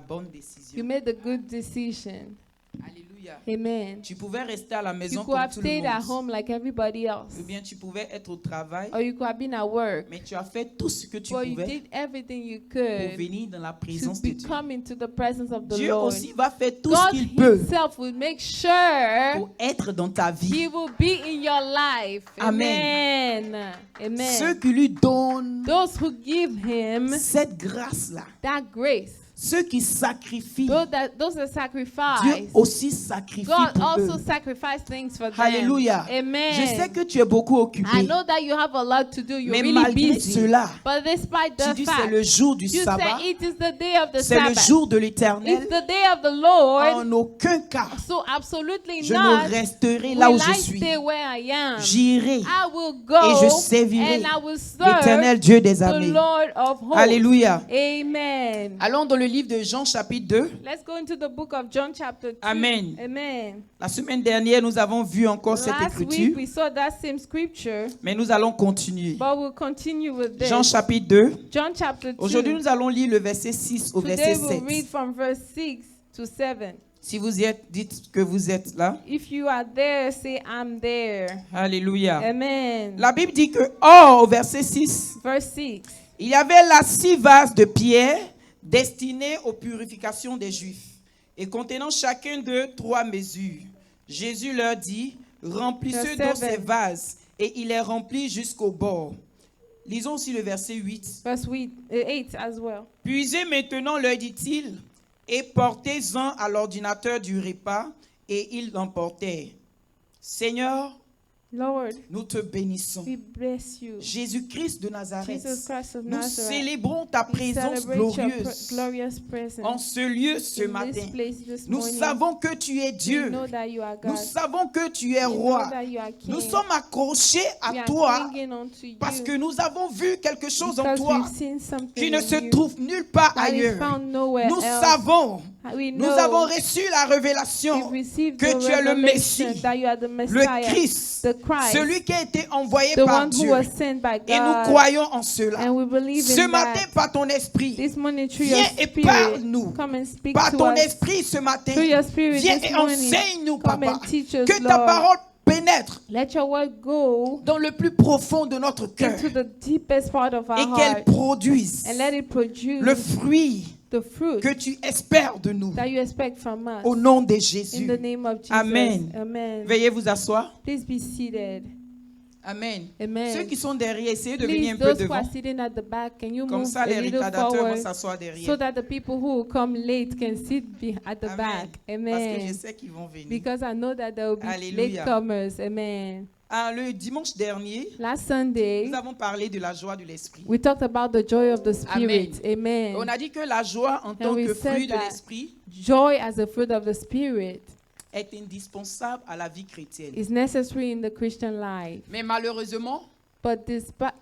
bonne You décision. made a good decision. Alléluia. Amen. Tu pouvais rester à la You maison could comme have tout le stayed at monde. home like everybody else. Ou bien tu pouvais être au travail, Or you could have been at work. mais tu as fait tout ce que tu But you pouvais did everything you pour could venir dans la to présence de Dieu. come into the presence of the Dieu Lord. aussi va faire tout ce God qu'il peut himself will make sure pour être dans ta vie. he will be in your life. Amen. Amen. Amen. Ceux qui lui donnent Those who give him cette grâce-là, that grace, ceux qui sacrifient, those that Dieu sacrifice, aussi sacrifie God pour also eux. sacrifice things for them. Alléluia. Amen. Je sais que tu es beaucoup I occupé, know that you have a lot to do. You're mais really malgré busy. cela, But despite tu the dis c'est fact, le jour du you sabbat, say it is the day of the c'est le Sabbath. jour de l'Éternel. It's the day of the Lord. En aucun cas, So absolutely je not ne resterai là où will je I suis. stay where I am. J'irai I will et go je servirai and I will serve l'Éternel Dieu des the armées. Lord of hosts. Alléluia. Amen. Allons dans le livre de Jean chapitre 2. Let's go into the book of John chapter 2. Amen. Amen. La semaine dernière, nous avons vu encore cette Last week écriture, we saw that same scripture, mais nous allons continuer. but we'll continue with this. Jean chapitre 2. John chapter 2. Aujourd'hui, nous allons lire le verset 6 au verset Today we'll read 7. from verse 6 to 7. Si vous y êtes, dites que vous êtes là. If you are there, say I'm there. Alléluia. Amen. La Bible dit que, or, au verset 6, Verse 6. il y avait là 6 vases de pierre destinés aux purifications des Juifs et contenant chacun d'eux 3 mesures. Jésus leur dit, remplissez donc ces vases, et il les remplit jusqu'au bord. Lisons aussi le verset 8. Verse 8 as well. Puisez maintenant, leur dit-il, et portez-en à l'ordinateur du repas, et ils l'emportèrent. Seigneur, Lord, nous te bénissons. we bless you. Jésus-Christ de Nazareth, Jesus Christ of nous Nazareth, célébrons ta we présence celebrate your glorieuse glorious presence en ce lieu ce in matin. this place this Nous morning. savons que tu es We Dieu. know that you are God. Nous savons que tu es We know roi. that you are King. Nous sommes accrochés We à are toi clinging onto you parce que nous avons vu quelque chose en because toi we've seen something qui ne in se you trouve nulle part that is ailleurs. found nowhere Nous else. savons, We nous know avons reçu la révélation we've received que the tu es le revelation Messie, that you are the le Messiah, Christ, the Christ, celui qui a été envoyé the par one who Dieu. was sent by Et nous God. croyons en cela. And we believe Ce in matin, that. par ton esprit, This morning, through viens your et spirit, parle-nous. come and speak Par to ton us. esprit ce matin, Through your spirit viens this et morning, enseigne-nous, come Papa. and teach us, Que ta Lord. parole pénètre Let your word go dans le plus profond de notre cœur into the deepest part of our et qu'elle heart produise and let it produce le fruit the fruit que tu espères de nous. that you expect from us. Au nom de In Jésus. the name of Jesus. Amen. Amen. Veuillez vous asseoir. Please be seated. Amen. Amen. Ceux qui sont derrière, essayez de Please, venir un peu those who are devant. sitting at the back, can you Comme move ça, a les little retardateurs vont forward s'asseoir so derrière. that the people who will come late can sit at the Amen. back. Parce que je Amen. sais qu'ils vont venir. Because I know that there will be Alléluia. latecomers. Amen. Ah, le dimanche dernier, Last Sunday, nous avons parlé de la joie de l'esprit. we talked about the joy of the Spirit. Amen. On a dit que la joie en tant we que said fruit de that l'esprit Joy as a fruit of the Spirit est indispensable à la vie chrétienne. is necessary in the Christian life. Mais malheureusement, But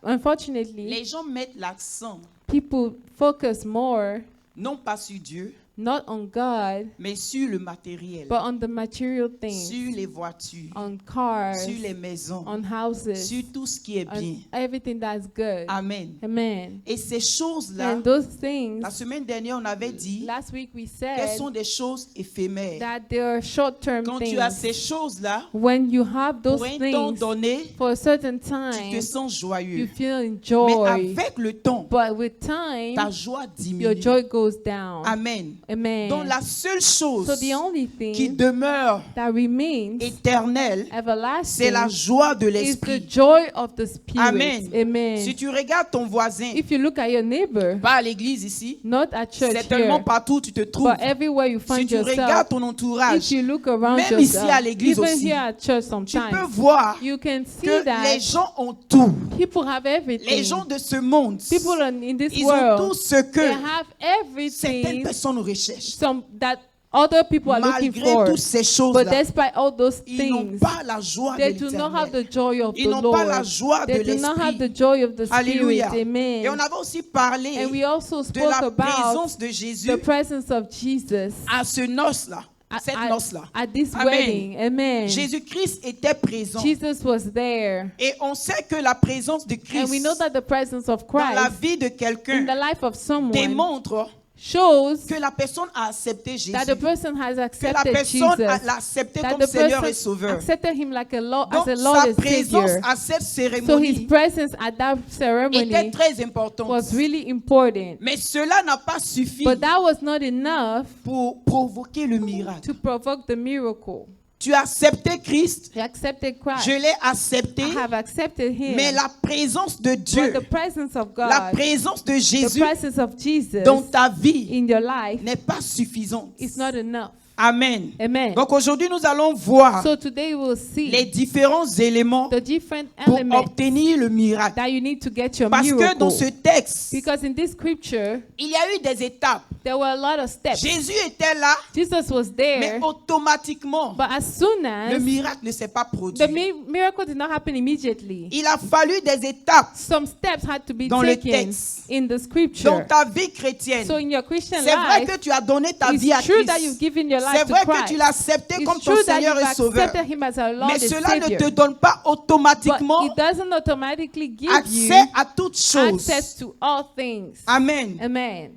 unfortunately, les gens mettent l'accent people focus more non pas sur Dieu, not on God, mais sur le matériel, but on the material things, sur les voitures, on cars, sur les maisons, on houses, sur tout ce qui est bien. on everything that's good. Amen. Amen. Et ces choses-là, And those things, la semaine dernière, on avait dit last week we qu'elles said sont des choses éphémères. that they are short-term Quand tu as things. ces choses-là, When you have those pour un temps things donné, for a certain tu time, te sens you joyeux. feel Mais joy. avec le temps, But with ta time, joie your diminue. joy goes down. Amen. Amen. Donc la seule chose So the only qui thing demeure that remains éternelle, c'est everlasting la joie de is the l'esprit. joy of the Spirit. Amen. Amen. Si tu regardes ton voisin, If you look at your neighbor, pas à l'église ici, not at church certainement here, partout où tu te trouves. but everywhere you Si find tu yourself, regardes ton if entourage, you look around même ici yourself, à l'église even aussi, here at church tu peux sometimes, voir you can see que that les gens ont tout. people have everything. Les gens de ce monde, People in this ils ont tout world, ce they que have certaines everything personnes recherchent. that other people are looking Malgré for. toutes ces But choses-là, despite all those ils n'ont things, pas la joie they de do not have l'éternel. the joy of Ils the n'ont pas la Lord. joie de They do not have l'esprit. the joy of the Spirit. Alléluia. Amen. Et on avait aussi parlé And we also de spoke la about présence de Jésus the presence of Jesus à ce noce-là, cette noce-là. at this Amen. wedding. Amen. Jésus-Christ était présent. Jesus was there. Et on sait que la présence de And we Christ know that the presence of dans la Christ vie de in quelqu'un the life of someone démontre shows que la personne a accepté Jésus, that the person has que la accepted personne Jesus, l'a accepté that comme the Seigneur et person Sauveur. accepted him like as Donc a Lord sa and présence Savior. à cette So his cérémonie presence at that était ceremony très importante. was really important. Mais cela n'a pas suffi But that was not enough pour provoquer le miracle. to provoke the miracle. Tu as accepté Christ, He accepted Christ. je l'ai accepté, I have accepted him. mais la présence de But Dieu, the presence of la God, présence de the Jésus presence of Jesus dans ta vie in your life n'est pas suffisante. is not enough. Amen. Amen. Donc aujourd'hui, nous allons voir So today we'll see les différents éléments the different pour elements obtenir le miracle. that you need to get your Parce que miracle. dans ce texte, Because in this scripture, il y a eu des étapes. there were a lot of steps. Jésus était là, Jesus was mais there, automatiquement, but as soon le as miracle ne s'est pas the produit. miracle did not happen immediately, Il a fallu des étapes some steps had to be dans le taken texte. in the dans scripture. ta vie chrétienne. So in your Christian C'est vrai life, que tu as donné ta vie à it's true that you've Christ. given your C'est life to vrai que tu Christ. l'as accepté comme It's ton true that Seigneur you've et Sauveur. accepted him as our Lord Mais and cela ne Savior. te donne pas But automatiquement it doesn't automatically give you accès à toutes choses. access to all things. Amen. Amen.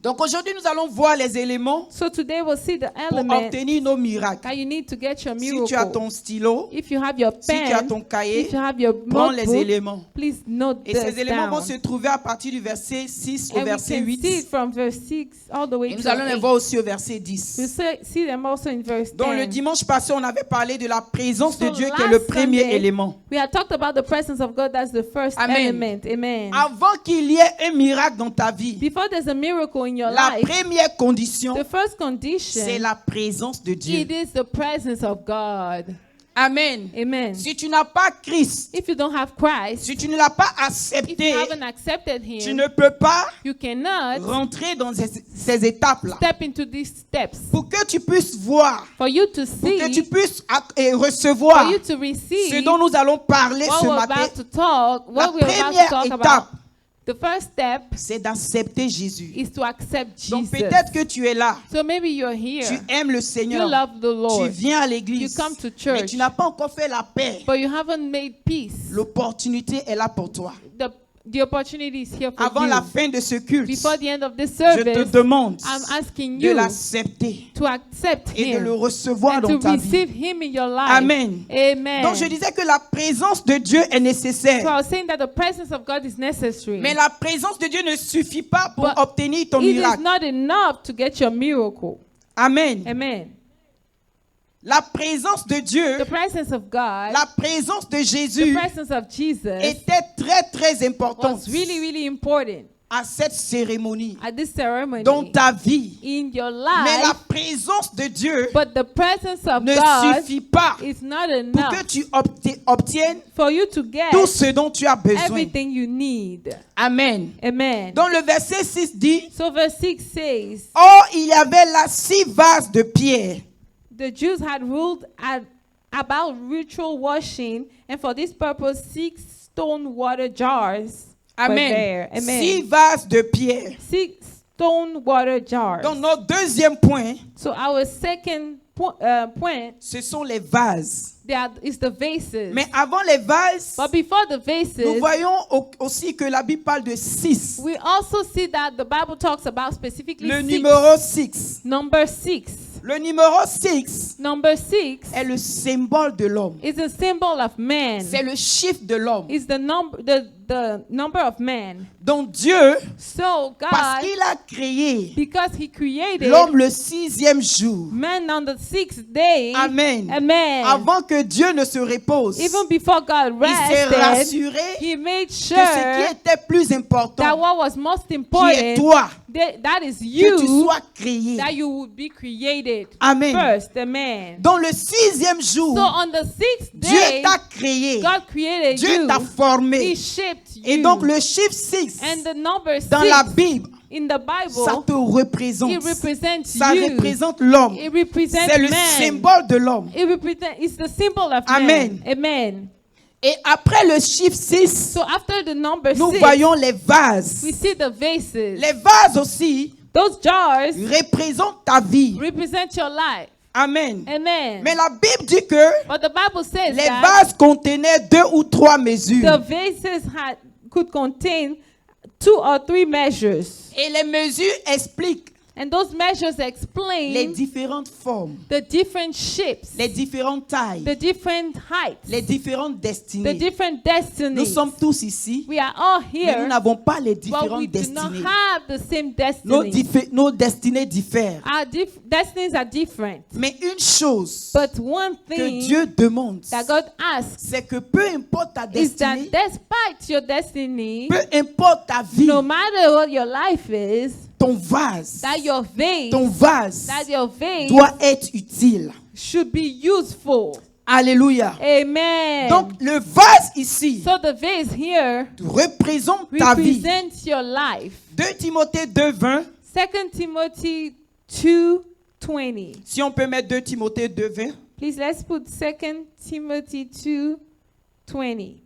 Donc aujourd'hui, nous allons voir les éléments So today we'll see the pour elements obtenir nos miracles. that you need to get your Si tu as miracle. ton stylo, If you have your si tu as pen, ton cahier, if you have your prends les notebook, éléments. please note Et this ces éléments vont down. se trouver à partir du verset 6 au And we verset can see it 8. from verse 6 all the way Et nous to allons les 8. voir aussi au verset We 10. see them also in verse Dans le 10. dimanche passé, on avait parlé de la présence de So Dieu qui est last le premier Sunday, élément. We had talked about the presence of God. That's the first Amen. element. Amen. Avant qu'il y ait un miracle dans ta vie, Before there's a miracle in your la life, première condition, the first condition, c'est la présence de Dieu. it is the presence of God. Amen. Amen. Si tu n'as pas Christ, If you don't have Christ, si tu ne l'as pas if accepté, you haven't accepted tu Him, ne peux pas you cannot rentrer dans ces étapes-là. step into these steps. Pour que tu puisses voir, For you to pour que tu see, puisses for recevoir you to ce receive dont nous allons parler what ce we're matin, about to talk, la what we're about première to talk étape, about. The first step c'est d'accepter Jésus. is to accept Donc Jesus. peut-être que tu es là, So maybe you're here. tu aimes le You Seigneur, love the tu Lord, viens à you l'église, come to mais church, tu n'as pas encore fait la paix. but you haven't made peace. L'opportunité est là pour toi. The opportunity is here for Avant you. la fin de ce culte, Before the end of this je te service, demande I'm asking de you l'accepter to accept et de Him le recevoir and dans to ta vie. receive Him in your life. Amen. Amen. Donc je disais que la présence de Dieu est So nécessaire. I was saying that the presence of God is necessary. Mais la présence de Dieu ne suffit pas pour But obtenir ton it is miracle. not enough to get your miracle. Amen. Amen. La présence de Dieu, The presence of God, la présence de the Jésus presence of Jesus était très importante was really important à cette cérémonie at this ceremony dans ta vie. in your Mais la life. présence de Dieu But the presence of ne God suffit pas is not pour enough que tu obtiennes for you to get tout ce dont tu as besoin. everything you need. Amen. Amen. Dans le verset 6 dit, So verse 6 says, or il y avait là 6 vases de pierre. the Jews had ruled about ritual washing, and for this purpose 6 stone water jars were Amen. there. Amen. 6 vases de pierre. 6 stone water jars. Donc notre deuxième point, So our second point ce sont les vases. is the vases. Mais avant les vases, But before the nous vases, voyons aussi que la Bible parle de 6. we also see that the Bible talks about specifically Le 6. numéro 6. Number 6. Le numéro 6 Number 6 est le symbole de l'homme. is a symbol of man. C'est le chiffre de l'homme. Is the number of man. Donc Dieu, So parce God, qu'il a créé because He created l'homme le 6e jour. man on the 6th day. Amen. Amen. Avant que Dieu ne se repose, Even before God il s'est rested, rassuré He made que sure ce qui était plus that important, what was most qui est important, toi, that is que tu you, sois créé. that you would be created Amen. first. Amen. Dans le 6e jour, So on the 6th Dieu day, t'a créé. God created Dieu you. t'a He formé. shaped you. Et donc le chiffre 6 And the number 6 dans la Bible, in the Bible, ça te représente. it represents Ça you. représente l'homme. It represents C'est le man. symbole de l'homme. It's the symbol of Amen. man. Amen. Et après le chiffre 6, So after the number nous 6, voyons les vases. we see the vases. Les vases aussi Those jars représentent ta vie. represent your life. Amen. Amen. Mais la Bible dit que But the Bible says les that vases contenaient 2 ou 3 the mesures. vases could contain 2 or 3 measures. Et les mesures expliquent And those measures les explain différentes formes, the different shapes, les différentes tailles, the different heights, les différentes the destinées. different Nous destinies. sommes tous ici, We are all mais nous here, n'avons pas les but we différentes do not destinées. have the same destiny. Nos destinées diffèrent. Our destinies are different. Mais une chose But one que thing Dieu demande, that God asks c'est que peu importe ta is that destinée, despite your destiny, peu importe ta vie, no matter what your life is, ton vase, that your vase, ton vase doit être utile. should be useful. Alléluia. Amen. Donc le vase ici So the vase here représente ta vie. represents your life. 2 Timothée 2:20. 2 Timothy 2:20. Si on peut mettre 2 Timothée 2:20. Please let's put 2 Timothy 2:20.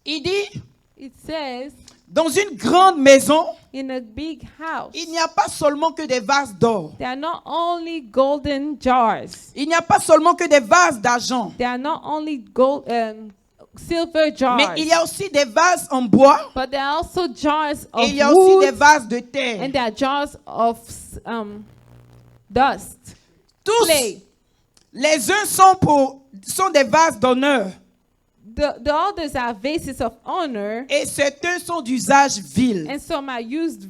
Il dit, It says, dans une grande maison, in a big house, il n'y a pas seulement que des vases d'or. there are not only golden jars. Il n'y a pas seulement que des vases d'argent. There are not only gold, silver jars. Mais il y a aussi des vases en bois. But there are also jars Et of il y a aussi wood, des vases de terre. and there are jars of dust. Tous, Clay. les uns sont des vases d'honneur. The others are vases of honor, Et certains sont d'usage vil. and some are used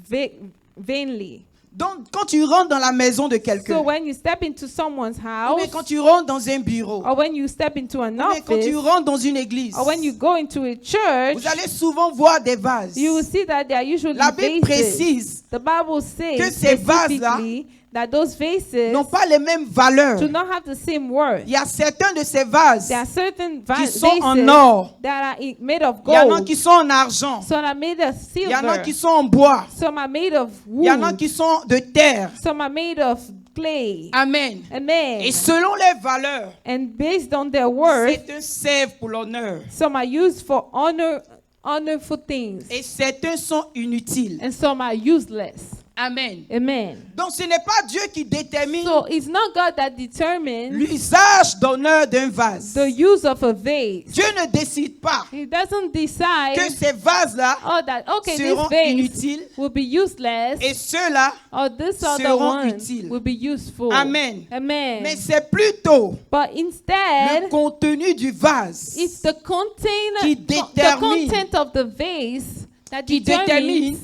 vainly. Donc, quand tu rentres dans la maison de So quelqu'un, when you step into someone's ou house, bien quand tu rentres dans un bureau, or when you step into an ou bien quand office, tu rentres dans une église, or when you go into a church, vous allez souvent voir des vases. you will see that they are usually La Bible vases. précise The Bible says que ces vases-là specifically that those vases n'ont pas les mêmes valeurs. do not have the same worth. Il y a certains de ces vases There are certain qui vases sont en or. that are made of Il y en a gold. qui sont en argent. Some are made of Il y en a silver. qui sont en bois. Some are made of Il y en a wood. qui sont de terre. Some are made of clay. Amen. Amen. Et selon les valeurs, And based on their worth, certains servent pour l'honneur. some are used for honorful things, Et certains sont inutiles. and some are useless. Amen. Amen. Donc ce n'est pas Dieu qui détermine So it's not God that determines l'usage d'honneur d'un vase. the use of a vase. Dieu ne décide pas He doesn't que decide, ces vases-là that okay, this seront vase inutiles will be useless, et ceux-là. or this other seront one utiles. will be useful. Amen. Amen. Mais c'est plutôt But le instead, contenu du vase it's the container, qui the détermine- content of the vase that qui détermine determines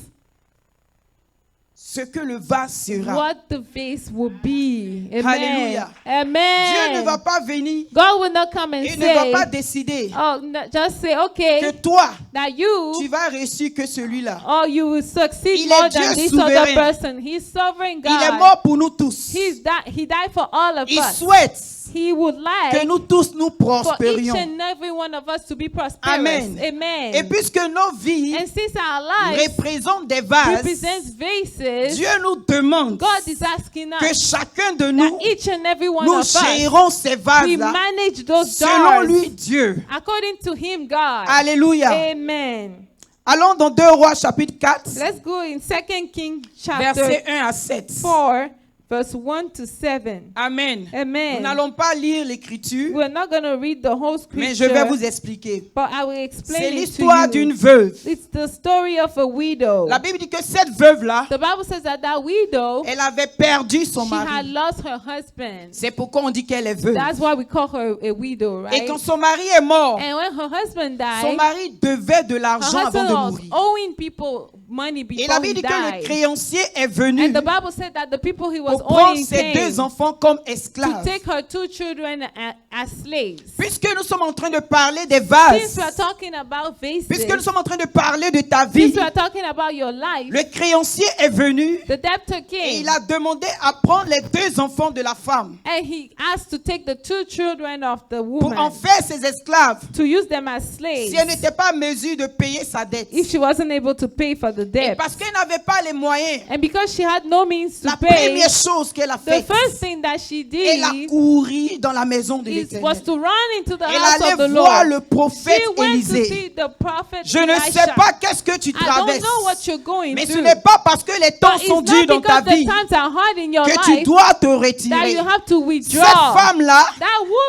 ce que le vase sera. what the vase will be. Amen. Alléluia. Amen. Dieu ne va pas venir God will not come and et ne va pas say, décider oh, just say, okay, que toi, that you, tu vas réussir que celui-là. oh, you will succeed Il more est Dieu than this souverain. other person. He's sovereign God. Il est mort pour nous tous. He died for all of Il us. souhaite He would que like nous tous nous for each prospérions. and every one of us to be prosperous. Amen. Amen. Et puisque nos vies And since our lives représentent des vases, represents vases, Dieu nous demande God is asking que us chacun de that nous, each and every one nous of us, gérons ces we vases-là manage those selon jars lui, Dieu. according to Him, God. Alléluia. Amen. Allons dans 2 Rois chapitre 4, Let's go in 2 Kings chapter versets 1 à 7. 4, verse 1 to 7. Amen. Nous Amen. n'allons pas lire l'écriture, We're not going to read the whole mais je scripture, vais vous expliquer. but I will C'est explain it to l'histoire d'une you. veuve. It's the story of a widow. La Bible dit que cette veuve-là, The Bible says that widow, elle avait perdu son she had mari. lost her husband. C'est pourquoi on dit qu'elle est veuve. That's why we call her a widow, Et right? quand son mari est mort, And when her husband son died, mari devait de her l'argent avant husband de was mourir. owing people money Et la before he Bible dit que le died. créancier est venu And the Bible said that the people he was pour prendre owing ses came deux enfants comme to esclaves. take her 2 children as slaves. Puisque nous sommes en train de parler des Since vases, we are talking about vases, puisque nous sommes en train de parler de ta vie, since we are talking about your life, le créancier est venu the debtor et came il a demandé à prendre les 2 enfants de la femme and he asked to take the 2 children of the pour en woman faire ses esclaves to use them as si slaves elle n'était pas en mesure de payer sa dette. if she wasn't able to pay for the Et debt. parce qu'elle n'avait pas les moyens, And because she had no means to la pay, première chose qu'elle a the faite, first thing that she elle a did couru dans la maison de was l'Éternel. to run into the Elle house of the allait voir Lord. le prophète She went to Élisée. see the prophet Je ne Elisha. sais pas qu'est-ce que tu I don't traverses, know what you're going mais ce through. n'est pas parce que les temps But sont it's durs not dans ta because the vie times are hard in your que tu life dois te that retirer. you have to Cette withdraw. femme-là, That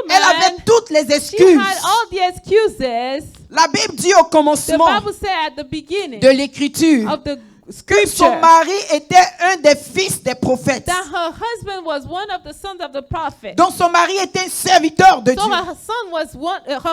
elle avait woman, toutes les she excuses. had all the excuses La Bible dit au The commencement Bible said at the beginning de l'écriture of the que son scripture mari était un des fils des prophètes. that her husband was one of the sons of the prophet. Donc son mari était un serviteur de So Dieu. her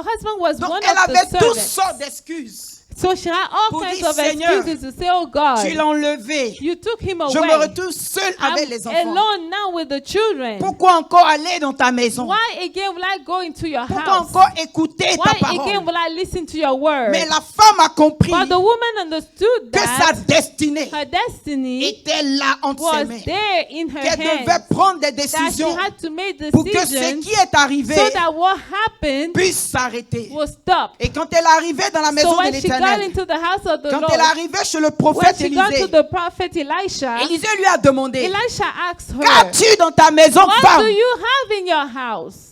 husband was Donc one elle of avait the toutes servants. sortes d'excuses. So she had all Pour kinds dire, of Seigneur, excuses to say, oh God, Tu l'as enlevé. you took him Je me away. retrouve seule avec les I'm enfants. alone now with the children. Pourquoi encore aller dans ta maison? Why again will I go into your Pourquoi house? encore écouter ta Why again parole? will I listen to your word? Mais la femme a compris But the woman understood que sa that destinée her destiny était là entre ses was mains. there in her Qu'elle devait hands. prendre des That she décisions had to make pour que ce decisions qui est arrivé so that what happened puisse s'arrêter. was stopped. Et quand elle arrivait dans la maison So de when she got l'Éternel, into the house of the quand Lord, elle arrivait chez le when prophète she got to Élisée, the prophet Elisha, Élisée lui a demandé, Elisha asked her, qu'as-tu dans ta maison, what do femme? you have in your house?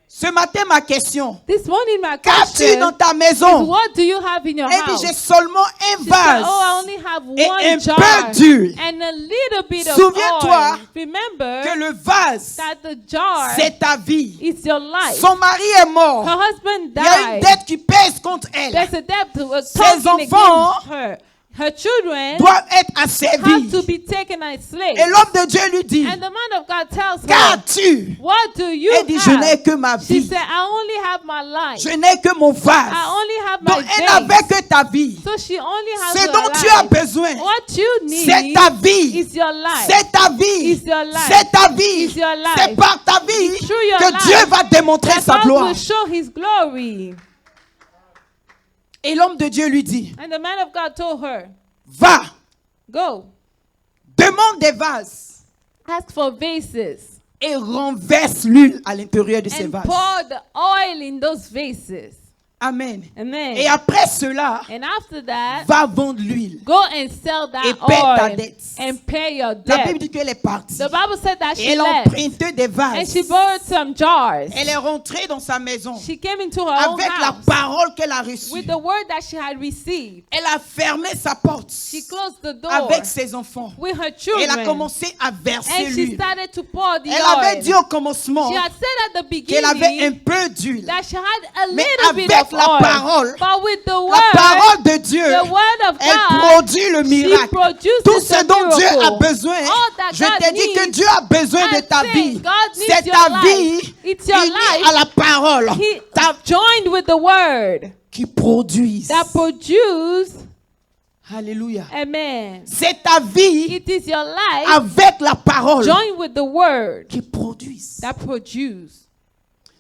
Ce matin, ma question, This morning my qu'as-tu question dans ta is, maison? what do you have in your Elle dit, house? j'ai seulement un She said, vase oh, I only have et one un jar peu d'huile. and a little bit of Souviens-toi oil. Remember Que le vase, that the jar c'est ta vie. is your life. Son mari est mort. Her husband Il y a une died. dette qui pèse contre elle. There's a debt Ses talking enfants against her. Her children Doit être have asservi. to be taken as slaves. Et l'homme de Dieu lui dit, And the man of God tells her, qu'as-tu? what do you Elle dit, je n'ai have? que ma She vie. said, I only have my life. Je n'ai que mon vase. I only have Donc my elle days. n'avait que ta vie. So she only has Ce her dont tu as life. besoin, What you c'est need ta vie. is your life. C'est ta vie. Is your life. C'est ta vie. Is your life. C'est par ta vie It's through your que life Dieu va démontrer that sa God gloire. will show his glory. Et l'homme de Dieu lui dit, And the man of God told her, va, go, demande des vases ask for vases et renverse l'huile à l'intérieur de ces and vases. pour the oil in those vases. Amen. Amen. Et après cela, And after that, va vendre l'huile. go and sell Et that paie ta oil dette. and pay your La Bible debt. dit qu'elle est partie. The Bible said that Et she elle a left emprunté des and vases. she borrowed some jars. Elle est rentrée dans sa maison She came into her own avec la house parole qu'elle a reçue. with the word that she had received. Elle a fermé sa porte She closed the door avec ses enfants. with her Elle a children commencé à verser and she l'huile. started to pour the Elle avait dit oil. au commencement She had said at the qu'elle avait un beginning peu d'huile. that she had a Mais little bit avec of la oil. parole, But with the la word, parole de Dieu, the word of elle God, produit le she miracle. produces Tout ce the dont Dieu a miracle. besoin, All that je God t'ai dit que needs, Dieu a besoin de I'm ta saying vie. God needs C'est your ta life. vie It's your unie life. à la parole He joined with the word qui produise. that produce. Alléluia. Amen. C'est ta vie It is your life avec la parole joined with the word qui produise. that produce.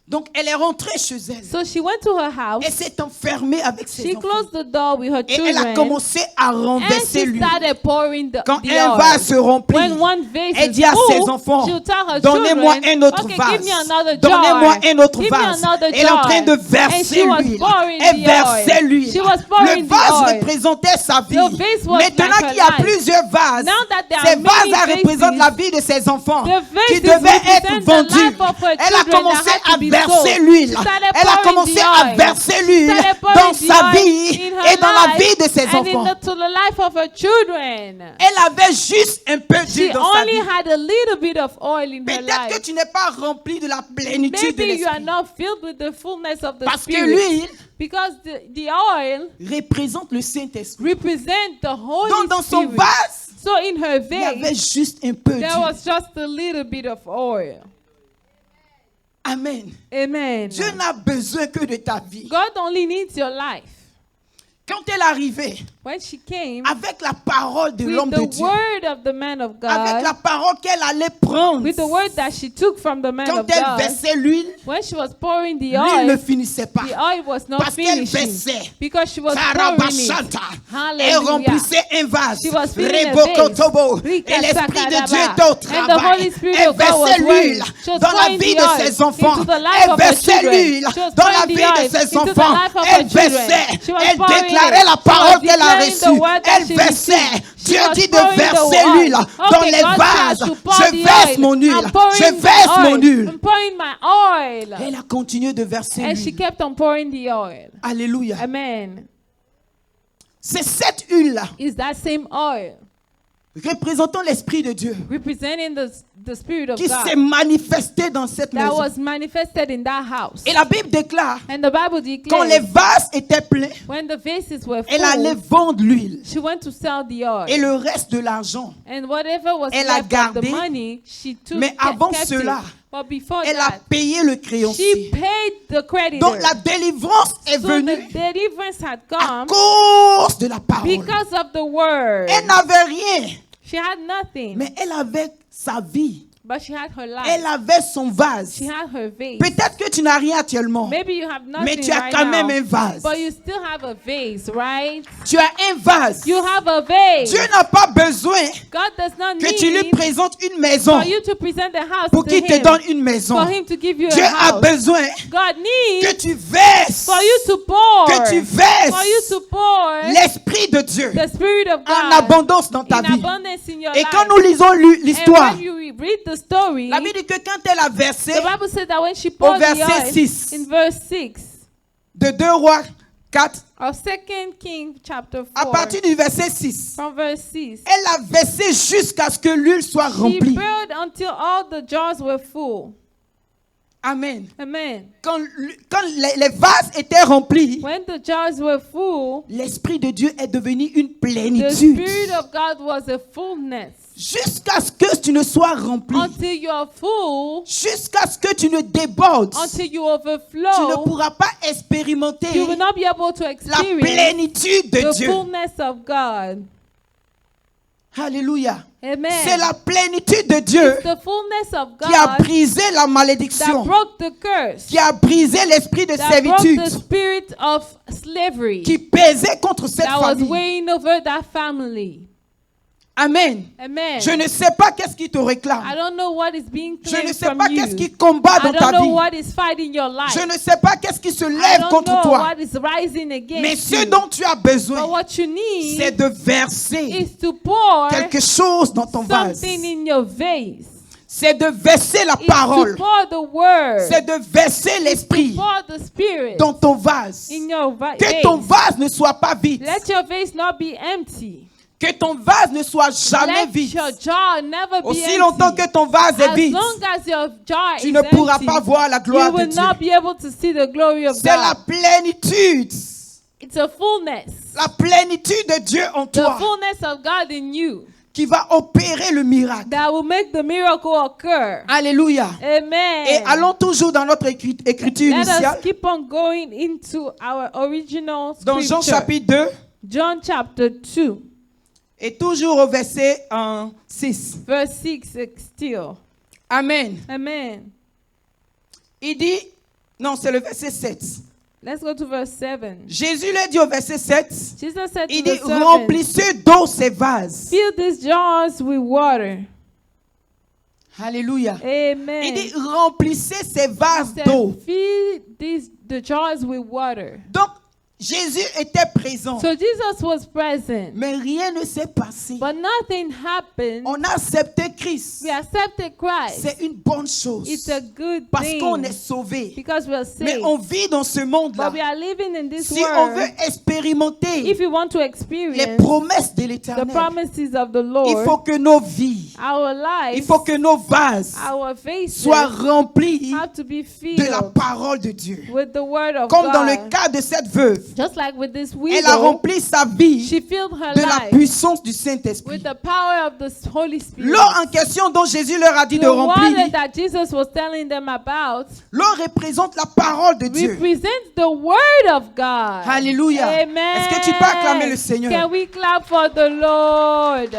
Donc elle est rentrée chez elle. So she went to her house. Elle s'est enfermée avec ses She enfants. closed the door with her Et elle a children. commencé à And renverser she l'huile. started pouring the Quand the un oil. vase se remplit, When one vase elle is dit à ses full, enfants, she'll tell her donnez-moi children, un autre okay, vase. give me another jar. Donnez-moi un autre Give me vase. another Elle est en train de jar. And verser she was l'huile. pouring Elle the versait oil. l'huile. She was pouring Le the vase oil. représentait sa vie. The vase was Maintenant like her qu'il y a life. plusieurs vases, Now that there ces are many vases représentent vases, la vie de ses enfants the vases qui devaient être represent the vendus. life of her Elle a children commencé that had à to be verser sold. l'huile. She started Elle a pouring commencé the à oil. verser l'huile Started pouring dans the sa oil vie in her et dans la life vie de ses and enfants. to the life of her children. Elle avait juste un peu She d'huile dans sa only vie. had a little bit of oil in her Peut-être que life. tu n'es pas rempli de la plénitude de Maybe you are l'esprit. not filled with the fullness of the Parce que Spirit. l'huile Because the oil représente le Saint-Esprit. represents the Holy Donc dans son Spirit. vase, So in her il y avait vase, juste un peu there d'huile. was just a little bit of oil. Amen. Amen. Dieu n'a besoin que de ta vie. God only needs your life. Quand elle arrivait When she came avec la parole de l'homme with de the Dieu, word of the man of avec la God, parole qu'elle allait prendre, with the word that she took from the man quand of elle God, versait l'huile, when she was pouring the l'huile ne oil, finissait pas. the oil was not Parce qu'elle finishing versait. because she was pouring Karabashanta. it. Elle Hallelujah. remplissait un vase. She was filling a Rebokotobo. vase. Et l'Esprit de Dieu Rikasakadaba. était au And the travail. Holy Spirit Elle of God was versait l'huile working. She was dans la pouring vie the de oil ses enfants. into the life Elle of her versait children. l'huile She was dans la pouring the vie oil de ses into the enfants. life of Elle her children. versait. She was Elle pouring déclarait it. la She parole was qu'elle a declaring the reçue. word that Elle she versait. received. She Dieu was dit de pouring the verser oil. l'huile dans Okay, les God vases. says to pour Je the verse oil. mon huile. I'm pouring Je the verse oil. mon huile. I'm pouring my oil. Elle a continué de verser And she l'huile. kept on pouring the oil. Alléluia. Amen. C'est cette huile-là, Is that same oil représentant l'Esprit de Dieu, representing the Spirit of qui God s'est manifesté dans cette that maison. was manifested in that house. Et la Bible déclare, And the Bible quand les declares, vases étaient pleins, when the vases were elle allait full, vendre l'huile. she went to sell the oil. Et le reste de l'argent, And whatever was elle a left of the gardé, money, she took mais avant kept cela, it. But before elle a that, payé le she créancier. paid the creditor. Donc la délivrance est So venue the deliverance had à come cause de la parole. because of the word. Elle n'avait rien, She had nothing, mais elle avait sa vie. but she had her life. Elle avait son vase. She had her vase. Peut-être que tu n'as rien actuellement, Maybe you have nothing mais tu as right quand now, même un vase. but you still have a vase, right? Tu as un vase. You have a vase. Dieu n'a pas besoin God does not que tu lui need présentes une maison for you to present the house pour to qu'il te him, donne une maison. for him to give you Dieu a a house. besoin God que needs tu verses, for you to pour, que tu for you verses to pour l'Esprit de Dieu the Spirit of en God abondance dans ta in vie. abundance in your Et life. quand nous lisons And l'histoire, when you read the story, la Bible dit que quand elle a versé the Bible said that when she poured the verset oil, 6. in verse 6 de 2 Rois 4, of 2 Kings chapter 4, à partir du verset 6, from verse 6, elle a versé jusqu'à ce que l'huile soit she remplie. poured until all the jars were full. Amen. Amen. Quand les vases étaient remplis, When the jars were full, l'Esprit de Dieu est devenu une the plénitude. Spirit of God was a fullness. Jusqu'à ce que tu ne sois rempli, Until you are full, jusqu'à ce que tu ne débordes, until you tu ne overflow, pourras pas expérimenter you will not be able to la experience plénitude de the Dieu. fullness of God. Alléluia. Amen. C'est la plénitude de Dieu It's the fullness of qui a God brisé la that malédiction, broke the curse, qui a brisé l'esprit de that broke the servitude spirit of slavery qui pesait contre cette that was famille. weighing over that family. Amen. Amen. Je ne sais pas qu'est-ce qui te I réclame. don't know what is being Je claimed ne sais from pas qu'est-ce you. qui combat I dans don't ta know vie. what is fighting your life. Je ne sais pas qu'est-ce qui se I lève don't contre know toi. what is rising Mais against ce you. dont tu as But besoin, what you need c'est de verser is to pour quelque chose dans ton vase. something in your vase. C'est de verser la It's parole. to pour the word. C'est de verser l'esprit Pour the spirit dans ton vase. in your Que ton vase. vase ne soit pas vide. Let your vase not be empty. Que ton vase ne soit jamais Let vide. your jar never be Aussi empty. longtemps que ton vase est As vide, long as your jar tu is ne pourras empty, pas voir la you gloire de will Dieu. not be able to see the glory of C'est la God. plénitude. It's a fullness. La plénitude de Dieu en The toi fullness of God in you qui va opérer le miracle. that will make the miracle occur. Alléluia. Amen. Et allons toujours dans notre écriture Let us initiale. keep on going into our original Dans Jean scripture. chapitre 2 John chapter 2, et toujours au verset 6. verse 6 still. Amen. Amen. Il dit, non, c'est le verset 7. Let's go to verse 7. Jésus lui dit au verset 7, Jesus said il to dit, the servant, remplissez d'eau ces vases. fill these jars with water. Alléluia. Amen. Il dit, remplissez ces vases He said, d'eau. fill the jars with water. Donc, Jésus était présent, So Jesus was present, mais rien ne s'est passé. but nothing happened. On a accepté Christ. We accepted Christ. C'est une bonne chose It's a good parce thing qu'on est sauvé. because we are Mais saved. on vit dans ce monde-là. But we are living in this Si on veut world. expérimenter If we want to les experience promesses de the l'Éternel, promises of the il Lord, faut que nos vies, our il lives, faut que nos vases our faces soient remplis have to be de la filled parole de Dieu. with the word of Comme dans le God. cas de cette veuve, Just like with this elle a widow, rempli sa vie she filled her de la life puissance du Saint-Esprit. with the power of the Holy Spirit. L'eau en question dont Jésus leur a dit de The water remplir, that Jesus was telling them about l'eau représente la parole de Dieu. represents the word of God. Alléluia. Amen. Est-ce que tu peux acclamer le Seigneur? Can we clap for the Lord?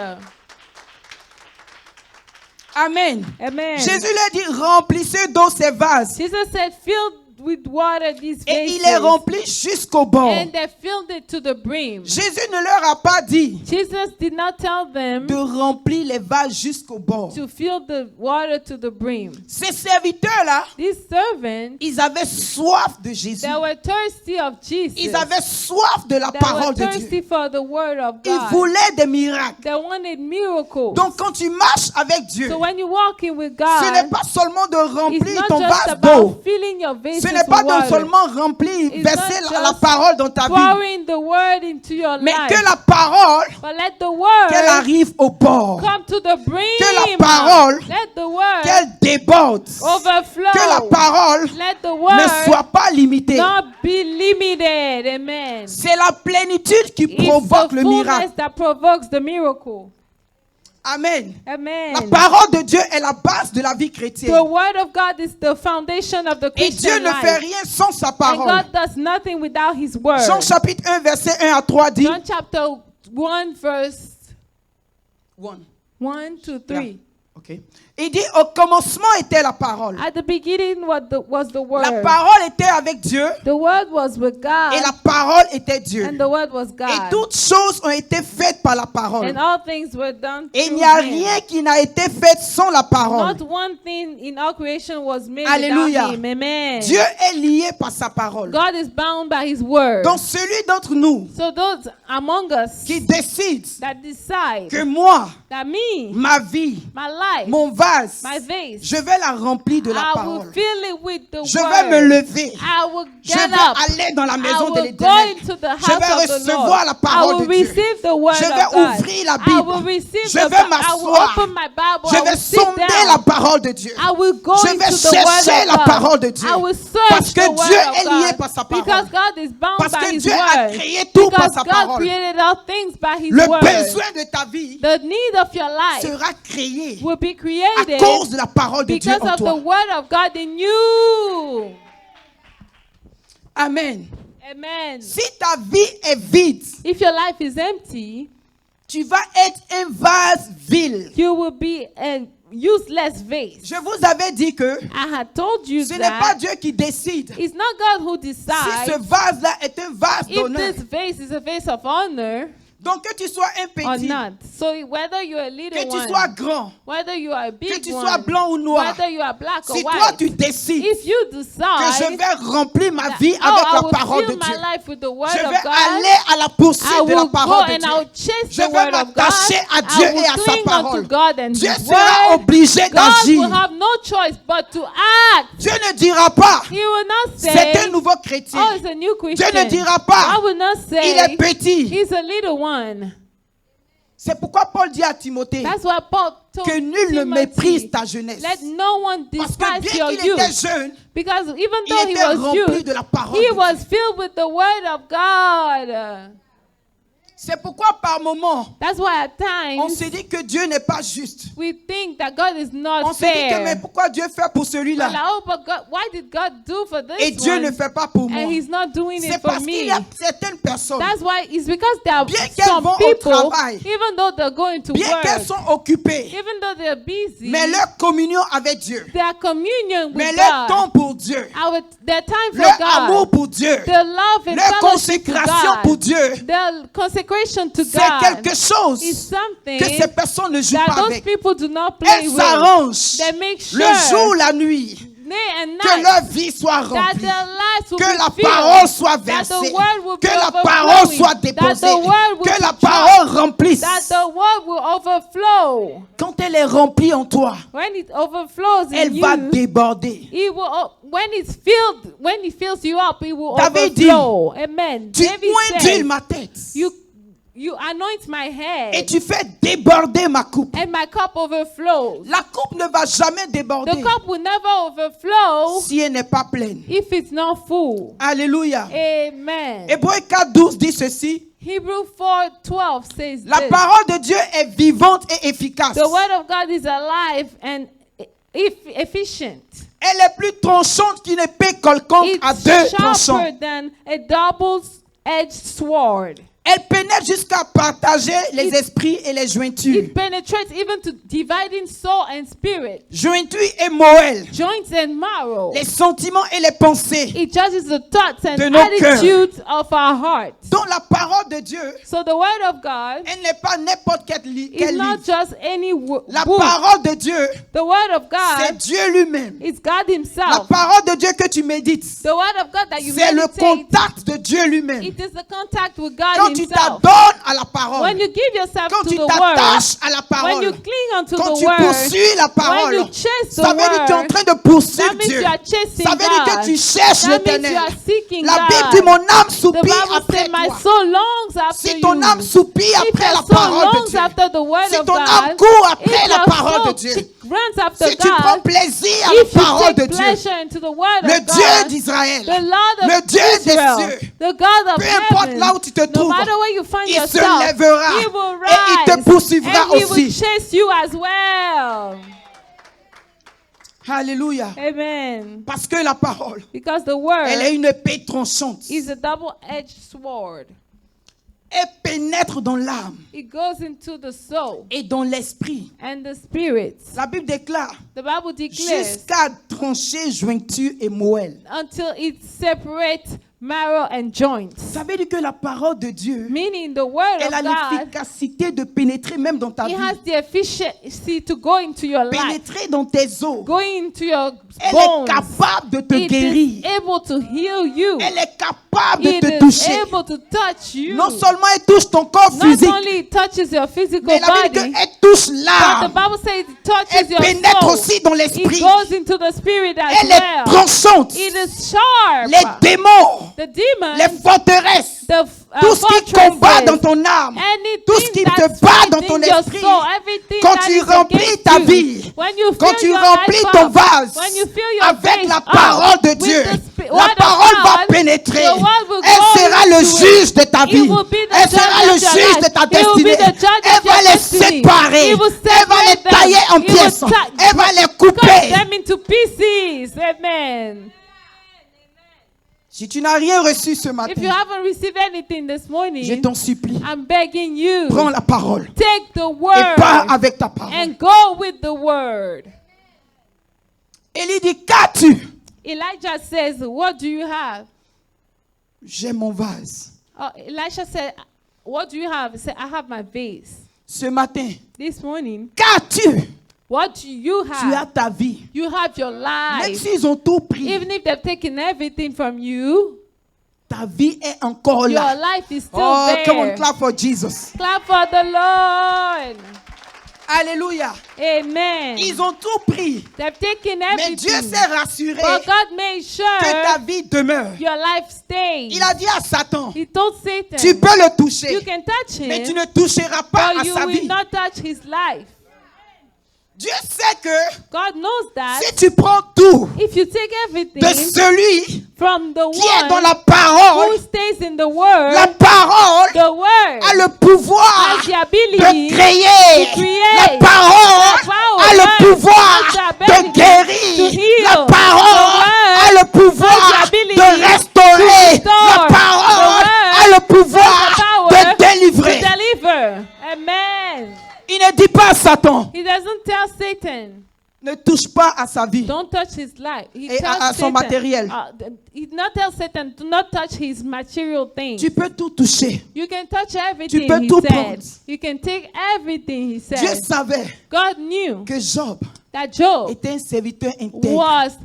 Amen. Amen. Jésus leur dit, remplissez d'eau ces vases. Jesus said, fill with water these Et il les vases. remplit jusqu'au bord. And they filled it to the brim. Jésus ne leur a pas dit Jesus did not tell them de remplir les vases jusqu'au bord. to fill the water to the brim. Ces serviteurs-là, These servants, ils avaient soif de Jésus. they were thirsty of Jesus. Ils avaient soif de la They parole were de thirsty Dieu. for the word of Ils God. voulaient des miracles. They wanted miracles. Donc quand tu marches avec Dieu, So when you're walking with ce n'est God, pas seulement de it's remplir not ton just vase about d'eau. filling your vase Ce Ce n'est into pas de water. seulement remplir, It's verser not la just parole dans ta vie, pouring the word into your mais life. que la parole, But let the word qu'elle arrive au bord, come to the brim. Que la parole, Let the word qu'elle déborde, overflow. que la parole Let the ne word soit pas limitée. not be limited. Amen. C'est la plénitude qui It's provoque the le fullness miracle. that provokes the miracle. Amen. Amen. La parole de Dieu est la base de la vie chrétienne. The word of God is the foundation of the Et Dieu Christian ne fait life. rien sans sa And parole. God does nothing without His word. Jean chapitre 1, verset 1 à 3 dit. John chapter 1 verse 1. 1 to 3. Okay. Il dit au commencement était la parole. At the beginning was the word. La parole était avec Dieu The word was with God. et la parole était Dieu. And the word was Et God. toutes choses ont été faites par la parole. And all things were done Et il through n'y a Him. rien qui n'a été fait sans la parole. Not one thing in all creation was made Alléluia. without Him. Amen. Dieu est lié par sa parole. God is bound by His word. Donc celui d'entre nous So those among us qui décide that decide que moi, that me, ma vie, my life, mon vase, my vase, je vais la remplir de la I will parole. fill it with the Je word. vais me lever. I will Je get vais up. aller dans la I maison de will go l'Éternel. into the Je house vais of the recevoir Lord. la parole I will de Dieu. receive the word Je of vais God. ouvrir la I will Bible. receive Je the vais Bible. I will m'asseoir. open my Bible. Je I vais will sit sonder down. la parole de Dieu. I will go Je vais into the word chercher of la God. parole de Dieu. I will search Parce que the word Dieu of est lié God. par sa parole. Because God is bound Parce by que His Dieu a word. créé tout par Because sa God parole. created all things by His Le word. besoin de ta vie The need of your life sera créé will be à created cause de la parole de Dieu because en of the toi. word of God in you. Amen. Amen. Si ta vie est vide, If your life is empty, tu vas être un vase vide. you will be a useless vase. Je vous avais dit que I had told you ce n'est pas that Dieu qui décide it's not God who si ce decides vase-là est un vase if d'honneur. this vase is a vase of honor Donc que tu sois un or petit, not. So whether you're a little que tu one, sois grand, whether you are a big que tu one, sois blanc ou noir, whether you are black si or toi white, tu décides if you que je decide vais remplir ma that, vie oh, avec I la will parole de fill my Dieu, life with the word je of vais God, aller à la I poursuite de la will go parole de and I will Dieu. chase Je the vais word of God. m'attacher à Dieu I will et à sa cling unto parole. God and Dieu His sera word. obligé God d'agir. will have no choice but to act. Dieu ne dira pas, He will not c'est say, un nouveau chrétien. oh, it's a new Christian. Dieu ne dira pas, God will not say, il est petit. he's a little one. C'est pourquoi Paul dit à Timothée That's why Paul told que nul ne méprise Timothy, ta jeunesse. let no one Parce que despise bien your qu'il était youth. jeune, Because even il though he était was rempli youth, de la parole he de was Dieu. filled with the word of God. C'est pourquoi par moments, That's why at on times se dit que Dieu n'est pas juste. we think that God is On not se dit que mais fair. pourquoi Dieu fait pour We're celui-là like, oh, but God, why did God do for et this Dieu one ne fait pas pour moi? and He's not doing it C'est for parce qu'il me? y a certaines personnes, That's why it's because there are bien qu'elles some vont au people, travail, even though they're going to bien qu'elles work, sont occupées, even though they're busy, mais leur communion avec Dieu, their communion mais with leur God, temps pour Dieu, their time for leur amour God, pour Dieu, their love and leur fellowship to consécration pour God, Dieu, their consecration to c'est God quelque chose is something que ces personnes ne jouent that pas those avec. people do not play Elles with. s'arrangent They make le sure jour, la nuit, day and que night leur vie soit that remplie, their lives will que be la filled, parole soit that the versée, word will que be la parole overflowing, soit that déposée, the word will que la be parole dropped, remplisse. that the word will overflow. Quand elle est remplie en toi, When it overflows in elle va you, déborder. it will, when it's filled, when it fills you up, it will David dit, overflow. Amen. Tu David ointules said, ma tête you anoint my head et tu fais déborder ma coupe. and my cup overflows. La coupe ne va jamais The déborder cup will never overflow si elle n'est pas pleine. if it's not full. Alléluia. Amen. Hébreux 4:12 dit ceci. Hebrew 4:12 says La this. parole de Dieu est vivante et efficace. The word of God is alive and efficient. Elle est plus tranchante qu'une épée quelconque à It's deux tranchants. sharper than a double-edged sword. Elle pénètre jusqu'à partager les It- esprits et les jointures. It penetrates even to dividing soul and spirit, Jointures et moelle, joints and marrow. les sentiments et les pensées. It judges the thoughts and de nos attitudes of our hearts. Donc la parole de Dieu, So the word of God elle n'est pas n'importe quel is livre. not just any La book. parole de Dieu, The word of c'est God Dieu lui-même. is God La Himself. parole de Dieu que tu médites, The word of God that you c'est le meditate, contact de Dieu lui-même. it is the contact with God Quand tu tu himself. t'adonnes à la parole, When you give yourself quand to tu the word, t'attaches à la when you parole, cling unto quand the tu word, poursuis la when parole, you chase the ça veut dire que tu es en word, train de poursuivre that means Dieu. you are chasing Ça veut dire que God. tu cherches That means you l'Éternel. are seeking La Bible God. dit mon âme The soupire Bible après says, my toi. soul longs after Si ton you. âme soupire If après your la soul parole de longs Dieu, after the word si of ton âme God, court if après la your parole de soul Dieu, runs after si tu prends God, plaisir à la if you parole de take Dieu, pleasure into the word le of Dieu God, d'Israël, the Lord le of Dieu des Israel, cieux, the God of peu importe heaven, là où tu te no trouves, matter where you find il se yourself, lèvera he will et il te rise poursuivra and he will aussi. chase you as well. Alléluia. Amen. Parce que la parole, Because the elle est word une épée tranchante. is a double-edged sword. Elle pénètre dans l'âme It goes into the soul et dans l'esprit. and the spirit. La Bible déclare The Bible declares jusqu'à trancher jointure et moelle. until it separates marrow and joints. Ça veut dire que la parole de Dieu, Meaning the word elle of a God, l'efficacité de pénétrer même dans ta it vie, has the efficiency to go into your life, pénétrer dans tes os. going into your Elle est bones. capable de te It guérir. is able to heal you. Elle est capable de It te is toucher. able to touch you. Non seulement elle touche ton corps Not physique, only it touches your physical mais la Bible dit body, qu'elle touche but the l'âme. Bible says it touches Elle your pénètre soul. aussi dans It l'esprit. goes into the spirit as Elle est well. tranchante. It is sharp. Les démons, The demons, les forteresses, tout ce qui combat dans ton âme, tout ce qui te bat dans ton esprit, quand tu remplis ta vie, quand tu remplis ton vase avec la parole de Dieu, la parole va pénétrer. Elle sera le juge de ta vie. Elle sera le juge de ta destinée. Elle va les séparer. Elle va les tailler en pièces. Elle va les cut couper. them into pieces. Amen. Si tu n'as rien reçu ce If you matin, haven't received anything this je morning, t'en supplie, I'm begging you, prends la parole take the et pars word avec ta parole. and go with the word. Élie dit, qu'as-tu? Elijah says, what do you have? J'ai mon vase. Elisha said, what do you have? He said, I have my vase. Ce matin, This morning, qu'as-tu? what do you Tu as have? ta vie. You have your Même life. s'ils ont tout pris, Even if they've taken everything from you, ta vie est encore your là. life is still Oh, come on, there. clap for Jesus. Clap for the Lord. Alléluia. Amen. Ils ont tout pris. They've taken Mais Dieu everything. s'est rassuré But God made que ta sure vie demeure. your life stays. Il a dit à Satan, He told Satan, tu peux le toucher, you can touch mais tu him, ne toucheras pas but à you sa will vie. not touch his life. Dieu sait que God knows that si tu prends tout if you take everything de celui from the qui est dans one la parole, who stays in the word, la parole the word a le pouvoir has the de ability créer. to create. La parole The power a le has pouvoir the de ability to guérir. heal. La parole The a le pouvoir has the ability de restaurer. to restore. La parole The a le has pouvoir the power de to délivrer. deliver. Amen. Il ne dit pas à Satan, He doesn't tell Satan, ne touche pas à sa vie. don't touch his life. He Et tells à son Satan, matériel. he not tell Satan to not touch his material things. Tu peux tout toucher. You can touch everything, peux he tout said. prendre. You can take everything, he Dieu said. savait God knew que Job that Job était un serviteur intègre, was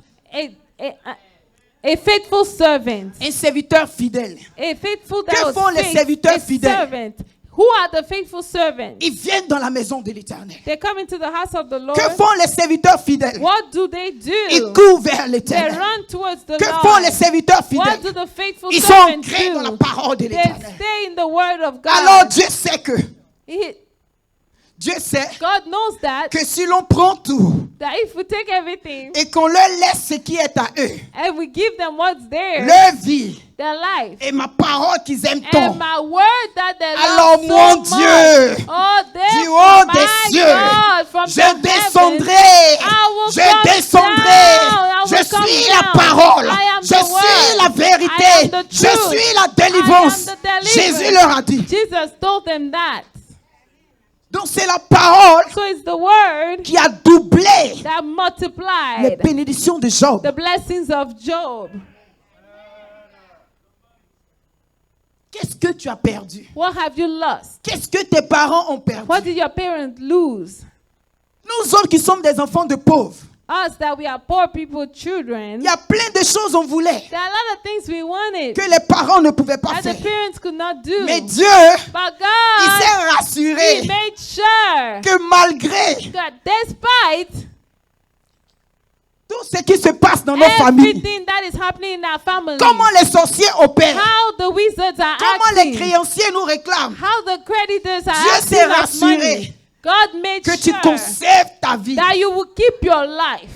a faithful servant. un serviteur fidèle. A faithful Que that was font les faith- serviteurs a fidèles? servant. Who are the faithful servants? Ils viennent dans la maison de l'Éternel. They come into the house of the Lord. Que font les serviteurs fidèles? What do they do? Ils courent vers They l'Éternel. run towards the Que Lord. font les serviteurs What fidèles? do the faithful Ils sont servants ancrés dans la do? parole de They l'Éternel. stay in the word of God. Alors Dieu sait que, Dieu sait God knows that que si l'on prend tout if we take everything et qu'on leur laisse ce qui est à eux, and we give them what's there, leur vie their life, et ma parole qu'ils aiment and tant, my word that they alors love mon so Dieu, much, oh, du therefore, haut my des cieux, God, from je the heavens, descendrai, I will je come descendrai, down, I je will come suis la down. parole, I am je the suis word. la I am vérité, the je truth. suis la délivrance. I am the deliverance. Jésus leur a dit. Jesus told them that. Donc c'est la parole So it's the word qui a doublé that les multiplied bénédictions de Job. the blessings of Job. Qu'est-ce que tu as perdu? What have you lost? Qu'est-ce que tes parents ont perdu? What did your parents lose? Nous autres qui sommes des enfants de pauvres, Us that we are poor people, children. Il y a plein de choses on voulait There are a lot of things we wanted que les parents ne pouvaient pas that the faire. parents could not do. Mais Dieu, But il God, s'est He rassuré made sure que malgré that despite tout ce qui se passe dans nos familles, everything that is happening in our family, comment les sorciers opèrent, how the wizards are comment les acting, créanciers nous réclament, how the creditors are Dieu s'est acting as money, rassuré God made que tu sure conserves ta vie. that you will keep your life.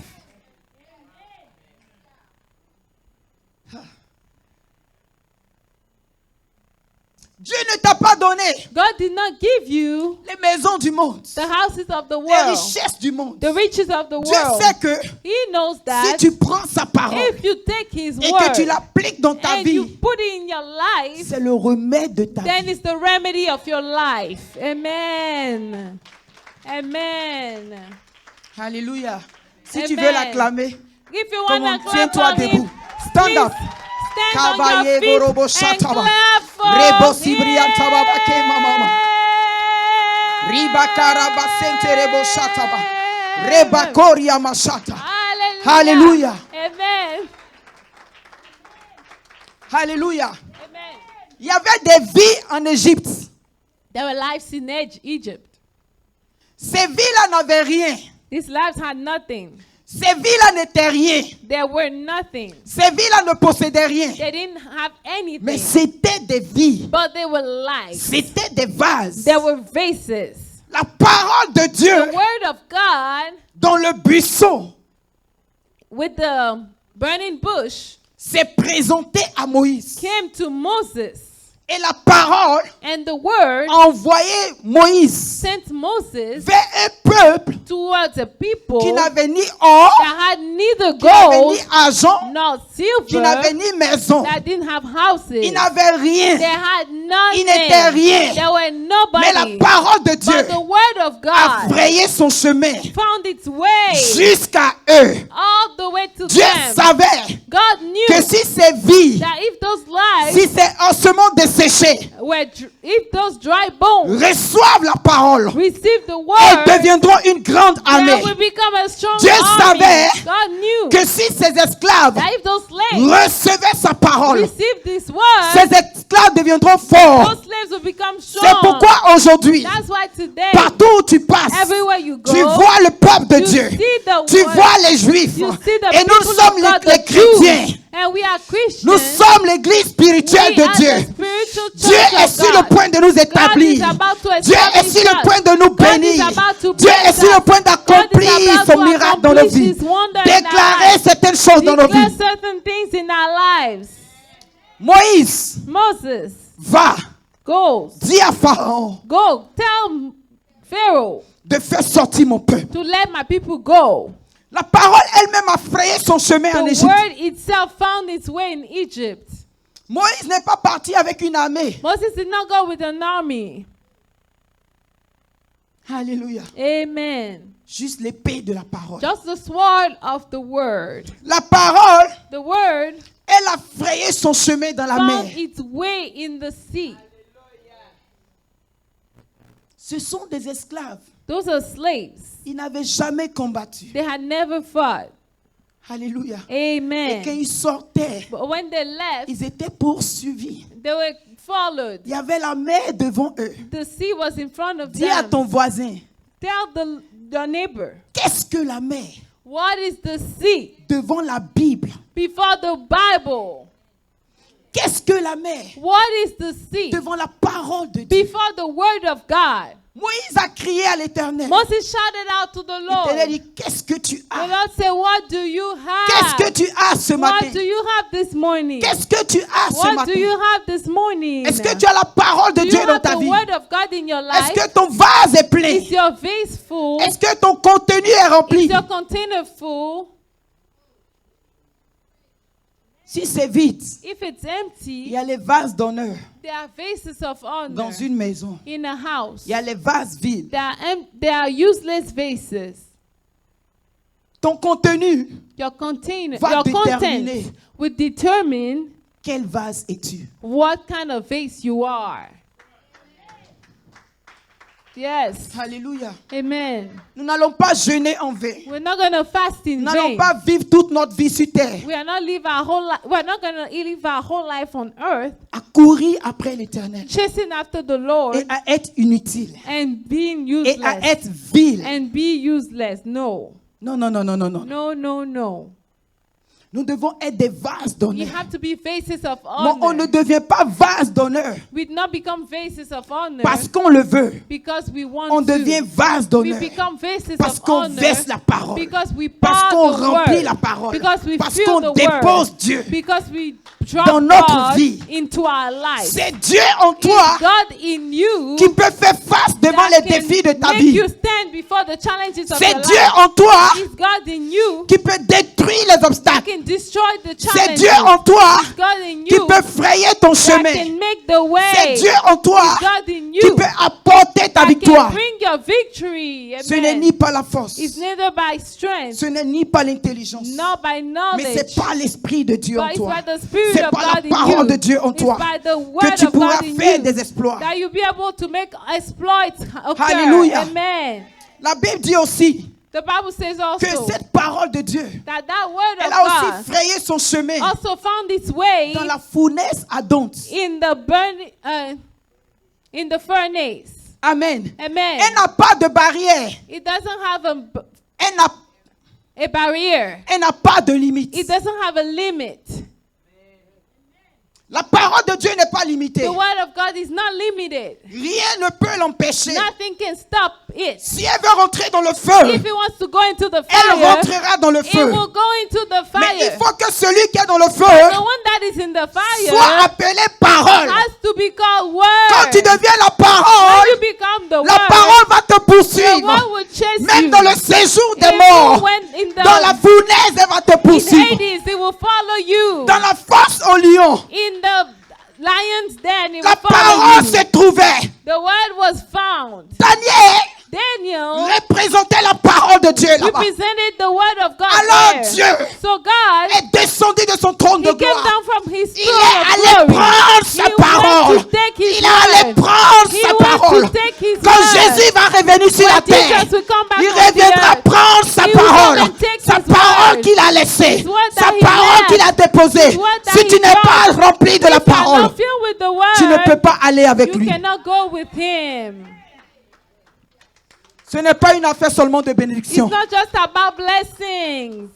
Dieu ne t'a pas donné God did not give you les maisons du monde, the houses of the les world, richesses du monde. the riches of the Dieu world. sait que He knows si that tu prends sa parole if you take His et que word tu l'appliques dans ta and you vie, put it in your life, c'est le remède de ta then vie. it's the remedy of your life. Amen. Amen. Alléluia. Si tu Amen. veux l'acclamer, If you want comment to clap tiens-toi for Him, debout. Stand please up. stand on Kabaye your feet borobo and shataba. clap for Rebo sibrian tababa ke mama. Him. Ribakara basente rebo shataba. Rebakoria mashata. Hallelujah. Hallelujah. Amen. Alléluia. Amen. Il y avait des vies en Égypte. There were lives in Egypt. Ces vies-là n'avaient rien. These lives had nothing. Ces vies-là n'étaient rien. They were nothing. Ces vies-là ne possédaient rien. They didn't have anything. Mais c'était des vies. But they were lives. C'était des vases. They were vases. La parole de The Dieu word of God dans le buisson with the burning bush s'est présentée à Moïse. came to Moses. Et la parole And the word a envoyé Moïse sent Moses vers un peuple towards a people qui n'avait ni or, that had neither qui n'avait gold ni argent, nor qui n'avait silver, ni maison. that didn't have houses. Il n'avait rien. They had nothing. Il n'était rien. They were Mais la nobody. parole de Dieu But the word of a God frayé son chemin found its way jusqu'à eux. all the way to Dieu them. savait God knew que si ces vies, that if those lives si ces ossements desséchés if those dry bones reçoivent la parole, receive the elles word, deviendront une grande they armée. will become a strong Dieu army. savait God knew Que si ces esclaves that if those slaves recevaient sa parole, receive this word, ces esclaves deviendront forts. those slaves will become strong. C'est pourquoi aujourd'hui, That's why today, partout où tu passes, everywhere you go, tu vois le peuple de you Dieu, see the tu word, vois les Juifs, you see the et nous people sommes of God, les the chrétiens. Jews, and we are Christians. Nous sommes l'église spirituelle We de are Dieu. the spiritual Dieu church est of sur God. le point de nous God is établir. about to Dieu est establish sur le us. point de nous God is bénir. about to Dieu bless est sur le us. point d'accomplir God is about son to miracle dans nos accomplish vies. His wonder in our Déclarer lives. certaines choses dans nos Declare vies. certain things in our lives. Moïse Moses, va, go, dit à Pharaon tell Pharaoh de faire sortir mon peuple. to let my people go. La parole elle-même a frayé son chemin en The Égypte. word itself found its way in Egypt. Moïse n'est pas parti avec une armée. Moses did not go with an army. Alléluia. Amen. Juste l'épée de la parole. Just the sword of the word. La parole, The word elle a frayé son chemin dans la found mer. its way in the sea. Ce sont des esclaves. Those are slaves. Ils n'avaient jamais combattu. They had never fought. Alléluia. Et Amen. quand ils sortaient, But when they left, ils étaient poursuivis. they were followed. Il y avait la mer devant eux. The sea was in front of Dis à them. ton voisin, Tell the neighbor, qu'est-ce que la mer what is the sea? devant la Bible? Before the Bible. Qu'est-ce que la mer What is the sea? devant la parole de Dieu? Before the word of God. Moïse a crié à l'Éternel. Moses shouted out to the L'Éternel Lord. dit, qu'est-ce que tu The as? Lord said, what do you Qu'est-ce que have? tu as ce What matin? do you have this morning? Qu'est-ce que tu as ce What do you matin? have this morning? Est-ce que tu as la parole de Do Dieu you dans have ta the vie? word of God in your Est-ce life? que ton vase est plein? Is your vase full? Est-ce que ton contenu est rempli? Is your container full? Si c'est vide, If it's il empty, y a les vases d'honneur there are vases of honor dans une maison. in a house. Il y a les vases vides. There are useless vases. Ton contenu, Your container, Va your déterminer. content will determine quel vase es-tu? what kind of vase you are. Yes. Alléluia. Amen. Nous n'allons pas jeûner en vain. We're not going to fast in Nous n'allons vain. pas vivre toute notre vie sur terre We are not live our whole life. We're not going to live our whole life on earth à courir après l'éternel chasing after the Lord et à être inutile and being et à useless être vil. and be useless. No. Non, non, non, non, non, non. No, no, no. Nous devons être des vases You d'honneur. have to be vases of Mais on ne honor. devient pas vase d'honneur We not become vases of honor parce qu'on le veut. because we want On to. devient vase We d'honneur become vases parce of qu'on honor verse la parole, because we parce pour qu'on the remplit word, la parole, because we parce fill qu'on the dépose word, Dieu. because we dans drop notre God vie. into our life. C'est Dieu en toi It's God in you qui peut faire face devant that les can défis de ta make vie. you stand before the challenges of C'est your Dieu life. en toi It's God in you qui peut détruire les that obstacles. can destroy the C'est challenges. Dieu en toi It's God in qui you peut frayer ton that chemin. can make the way. C'est Dieu en toi It's God in qui you peut apporter ta that victoire. can bring your victory. Ce n'est Amen. ni par la force, It's neither by strength, ce n'est ni par l'intelligence, nor by mais knowledge, c'est par l'Esprit de Dieu en but it's toi. by the Spirit C'est of par la God in parole you. de Dieu en It's toi by the que word tu of pourras God in faire you des exploits. that you'll be able to make exploits occur. Alléluia. Amen. La Bible dit aussi The Bible says also que cette parole de Dieu, that word elle of a God aussi frayé son chemin also found its way dans la fournaise ardente. in the in the furnace. Amen. Amen. Elle n'a pas de barrière. It doesn't have Elle a barrier. n'a pas de limite. It doesn't have a limit. La parole de Dieu n'est pas limitée. The word of God is not limited. Rien ne peut l'empêcher. Nothing can stop it. Si elle veut rentrer dans le feu, If it wants to go into the elle fire, rentrera dans le it feu. will go into the Mais il fire. faut que celui qui est dans le The feu one that is in the soit fire appelé parole. has to be called Quand word. tu deviens la When parole, you become the la word, parole va te the poursuivre. word will chase Même you. dans le séjour des Even morts, when in the dans la fournaise, elle va te in poursuivre. Hades, it will follow you. Dans la force au lion, In the lion's den, it la will follow parole you. s'est trouvée. The word was found. Daniel Daniel représentait la parole de Dieu là-bas. represented the word of God Alors there. Dieu So God, est descendu de son trône de he came gloire. down from his Il throne est of allé glory. prendre He sa went parole. to take his Il est allé word. prendre He sa went parole. to take his Quand word. Jésus va revenir sur When la terre, Jesus will come back il on the reviendra earth, prendre sa he will parole. come and take Sa his parole word. qu'il a laissée. His word Sa that he parole left. qu'il a déposée. His word that Si tu he n'es pas dropped. rempli de la If you are parole, not filled with the word, tu ne peux pas aller avec you lui. cannot go with him. Ce n'est pas une affaire seulement de It's bénédiction. not just about blessings.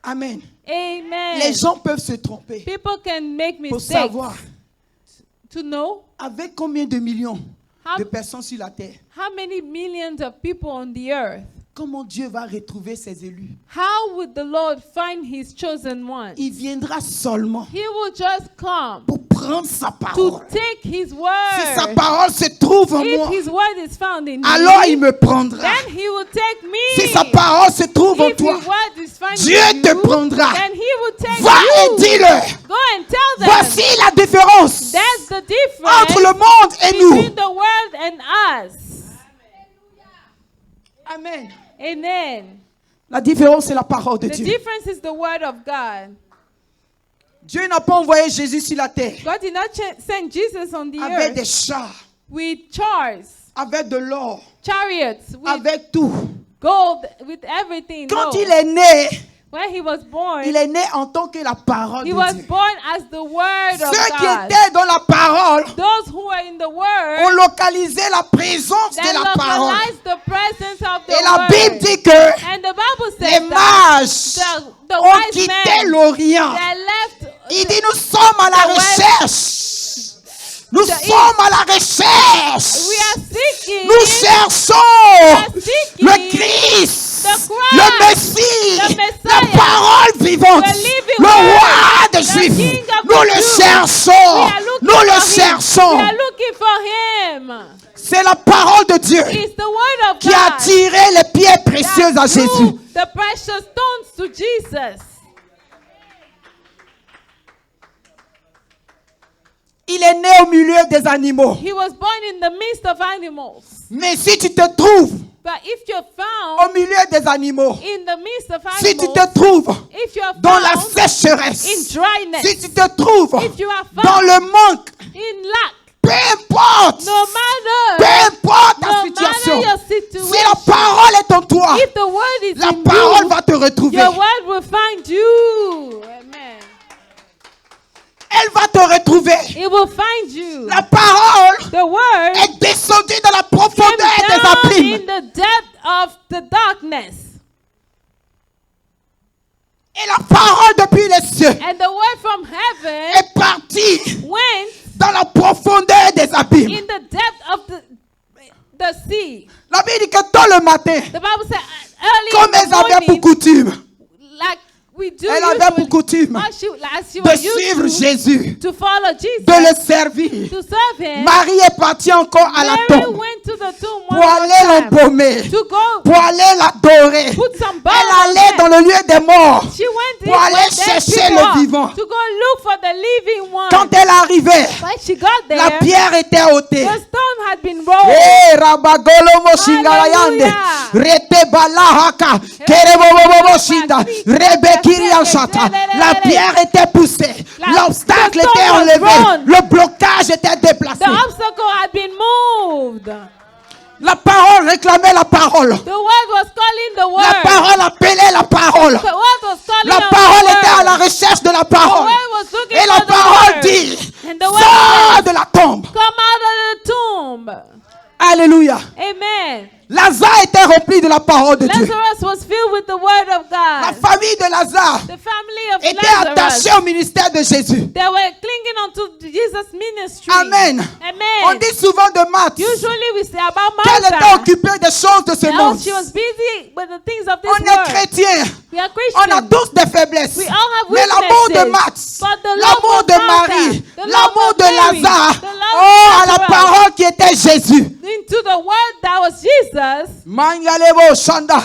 Amen. Amen. Les gens peuvent se tromper People can make pour mistakes. savoir To know avec combien de millions How- de personnes sur la terre, how many millions of people on the earth, comment Dieu va retrouver ses élus. how would the Lord find his chosen one? Il viendra seulement He will just come pour prendre sa to parole. take his Si sa word. parole se trouve en If moi, his word is found in alors il me, me prendra. then he will take me. Si sa parole se trouve en If toi, his word is found Dieu in te you, prendra. then he will take Va et you. dis-le. Go and tell them. Voici la différence That's the entre difference le monde et nous. between the world and us. Amen. Amen. La différence, c'est la parole de The Dieu. difference is the word of God. Dieu n'a pas envoyé Jésus sur la terre God did not send Jesus on the avec earth des chars, with chars, avec de l'or, chariots, with avec tout. gold, with everything. Quand No. il est né, When he was born, il est né en tant que la parole he de was Dieu. born as the word of Ceux qui God. étaient dans la parole Those who were in the ont word, localisé la présence they de la parole. localized the presence of the Et la word. Bible dit que And the Bible les says that mages the ont wise quitté men, l'Orient. they left. Il dit, nous sommes à la the west- recherche. Nous the sommes à la recherche. We are seeking. Nous cherchons are seeking le Christ, the Christ, le Messie, the la Messiah, parole vivante, the living le word, roi des the Juifs. King of Nous the le Jews. cherchons. We are looking Nous le for him. We cherchons. are looking for him. C'est la parole de Dieu It's the word of qui a God attiré les pierres précieuses à that Jésus. drew the precious stones to Jesus. Il est né au milieu des animaux. He was born in the midst of animals. Mais si tu te trouves But if you're found au milieu des animaux, in the midst of si tu animals, te trouves if you're dans la found in sécheresse, dryness, si tu te trouves if you are dans found le manque, in lack, Peu importe. No matter. Peu importe ta No situation. matter your situation. Si la parole est en toi, If the word is la in parole you, va te retrouver. your word will find you. Amen. Elle va te retrouver. It will find you. La parole The word est descendue dans la profondeur came des down abîmes. in the depth of the darkness. Et la parole depuis les cieux And the word from heaven est partie went dans la profondeur des abîmes. in the depth of the sea. La Bible dit que tôt le matin, The Bible said early comme in elles the avaient pour morning, coutume like we do Elle avait pour usually, coutume as you de were suivre used Jésus, to follow Jesus, de le servir. to serve him. Marie est partie encore à la Mary tombe went to the tomb pour one more aller time l'embaumer, to go pour aller l'adorer. put some balm Elle on allait them. dans le lieu des morts. She went in pour aller where dead chercher people le are, vivant. to go look for the living one. Quand elle arrivait, When she got there, la pierre était ôtée. the stone had been rolled. Eh, Rabagolomo Shingarayande, Hallelujah. Rete Balahaka, Kerebobobo Shinda, Rebekirianshata. La pierre était poussée, l'obstacle the stone était was enlevé, thrown. le blocage était déplacé. The obstacle had been moved. La parole réclamait la parole. The word was calling the La word. parole appelait la parole. The word was calling La out parole the était à word. la recherche de la The parole. word was looking Et la for the parole word. dit, And the word sors says, de la tombe. come out of the tomb. Alléluia. Amen. Lazare était rempli de la parole de Dieu. Lazarus was filled with the word of La God. famille de Lazare The family of était Lazarus, attachée au ministère de Jésus. they were clinging onto Jesus' ministry. Amen. Amen. On dit souvent de Marthe Usually we say about qu'elle était Martha. occupée des choses de ce monde. She was busy with the things of this On est world. chrétien. We are On a Christians. tous des faiblesses. We all have Mais l'amour de weaknesses. Marthe, But the love l'amour of de Martha, Marie, the love l'amour of de Mary, Lazare, the love oh, of à la Lazarus, parole qui était Jésus. into the word that was Jesus. Mangalebo Shanda.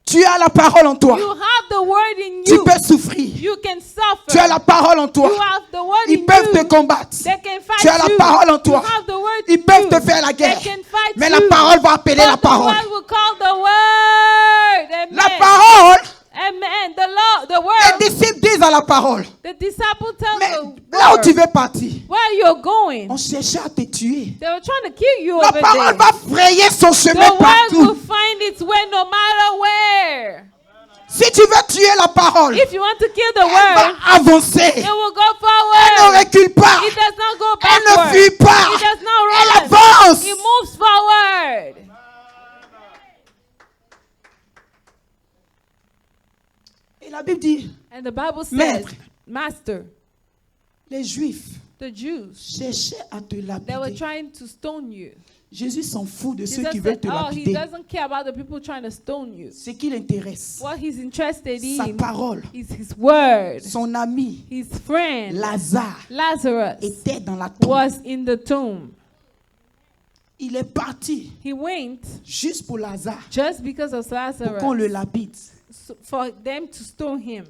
Tu as la parole en toi. You have the word in Tu you. peux souffrir. You can suffer. Tu as la parole en toi. You have the word Ils in peuvent you. te combattre. They can fight Tu as la you. parole en toi. You have the word Ils in peuvent you. te faire la They guerre. can fight Mais you. la parole va appeler But la parole. The word will call the word. Amen. La parole, Amen. The law, the les word. disciples disent à la parole. The disciple tell Mais the là où word tu veux partir, where you're going. on cherchait à te tuer. They were trying to kill you La over parole there. va frayer son The chemin word will partout. find its way no matter where. Si tu veux tuer la parole, If you want to kill the elle va word, avancer. it will go Elle ne forward. recule pas. It does not go Elle ne backward. fuit pas. It does not Elle run. avance. It moves forward. Et la Bible dit, And the Bible says, Maître. Master, les Juifs the Jews, cherchaient à te they were lapider. trying to stone you. Jésus s'en fout de ceux Jesus qui veulent said, te oh, he lapider. doesn't care about the people trying to stone you. Ce qui l'intéresse, What he's interested sa in parole. is his word. Son ami His friend, Lazare Lazarus, était dans la tombe. was in the tomb. Il est parti He went juste pour Lazare, just because of pour qu'on Lazarus, le lapide. for them to stone him.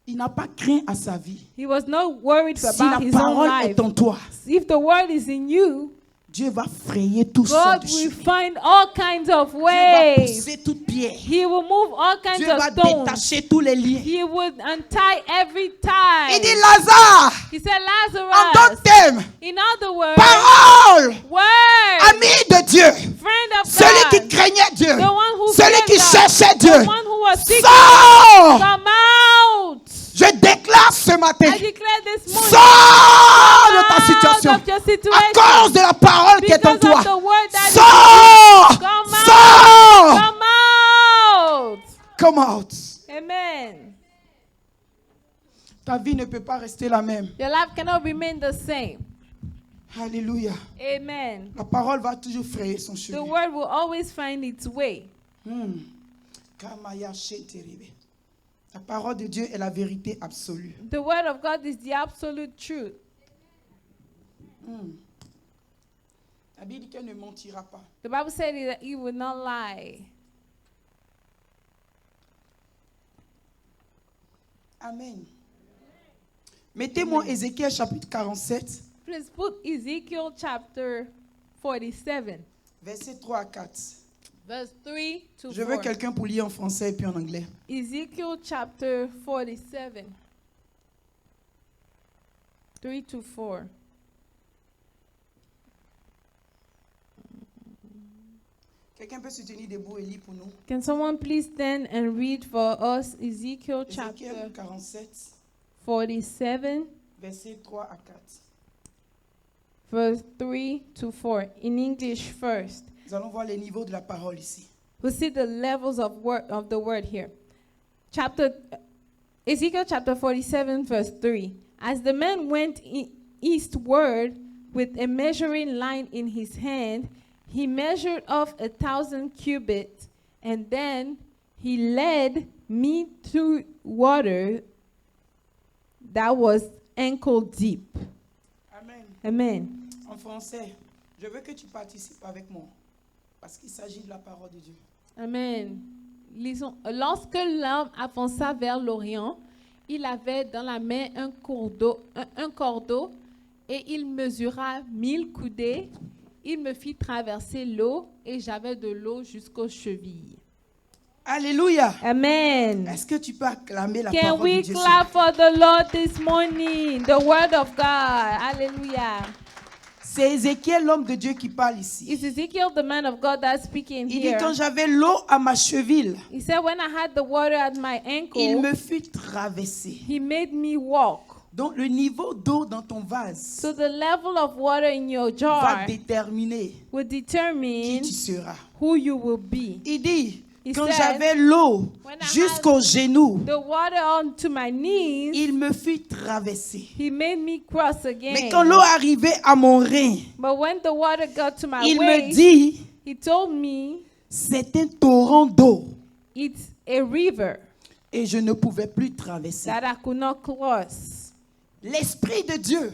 Il n'a pas craint à sa vie. He was not worried Si la about his own parole life. est en toi, If the word is in you, Dieu va frayer tout sortes God de will chemins. find all kinds of Dieu va ways. pousser toute pierre. He will move all kinds Dieu of va stones. détacher tous les liens. He would untie every Il tie. dit Lazare, He said, en Lazarus, d'autres termes, in other words, parole, word, ami de Dieu, friend of celui qui God, craignait Dieu, the one who celui feared qui God, cherchait the Dieu, one who was seeking, sors! come out. Je déclare ce matin, I declare this morning, sors de ta out situation of your à situation. cause de la parole qui est en Because of toi. the word that is Sors! Come out. Sors! Come out. Come out. Amen. Ta vie ne peut pas rester la même. Your life cannot remain the same. Alléluia. Amen. La parole va toujours frayer son The chemin. word will always find its way. Kamaya sheteribe. La parole de Dieu est la vérité absolue. The word of God is the absolute truth. La Bible dit qu'elle ne mentira pas. The Bible said that he will not lie. Amen. Mettez-moi Ézéchiel chapitre 47, Please put Ezekiel chapter 47, versets 3 à 4. verse 3 to Je veux 4. quelqu'un pour lire en français et puis en anglais. Ezekiel chapter 47. 3 to 4. Quelqu'un peut se tenir debout et lire pour nous? Can someone please stand and read for us Ezekiel Ézéchiel chapter 47, 47, versets 3 à 4. verse 3 to 4, in English first. Nous allons voir les niveaux de la parole ici. We'll see the levels of the word here. Ezekiel chapter 47, verse 3. As the man went eastward with a measuring line in his hand, he measured off 1,000 cubits, and then he led me to water that was ankle deep. Amen. Amen. En français, je veux que tu participes avec moi parce qu'il s'agit de la parole de Dieu. Amen. Lisons. Lorsque l'homme avança vers l'Orient, il avait dans la main un cordeau et il mesura 1000 coudées. Il me fit traverser l'eau et j'avais de l'eau jusqu'aux chevilles. Alléluia. Amen. Est-ce que tu peux acclamer la Can parole we de Dieu? clap for the Lord this morning? The word of God. Hallelujah. C'est Ézéchiel, l'homme de Dieu, qui parle ici. It's Ezekiel, the man of God, that's speaking Il dit, here. quand j'avais l'eau à ma cheville, He said, when I had the water at my ankle, il me fit traverser. he made me walk. Donc le niveau d'eau dans ton vase So the level of water in your va jar déterminer will qui determine tu seras. who you will be. Il dit, He quand said, j'avais l'eau when I jusqu'aux genoux, The water onto my knees, il me fit traverser. he made me cross Mais again. quand l'eau arrivait à mon rein, But when the water got to my il me waist, dit, he told me c'est un torrent d'eau it's a river et je ne pouvais plus traverser. that I could not cross. L'Esprit de Dieu,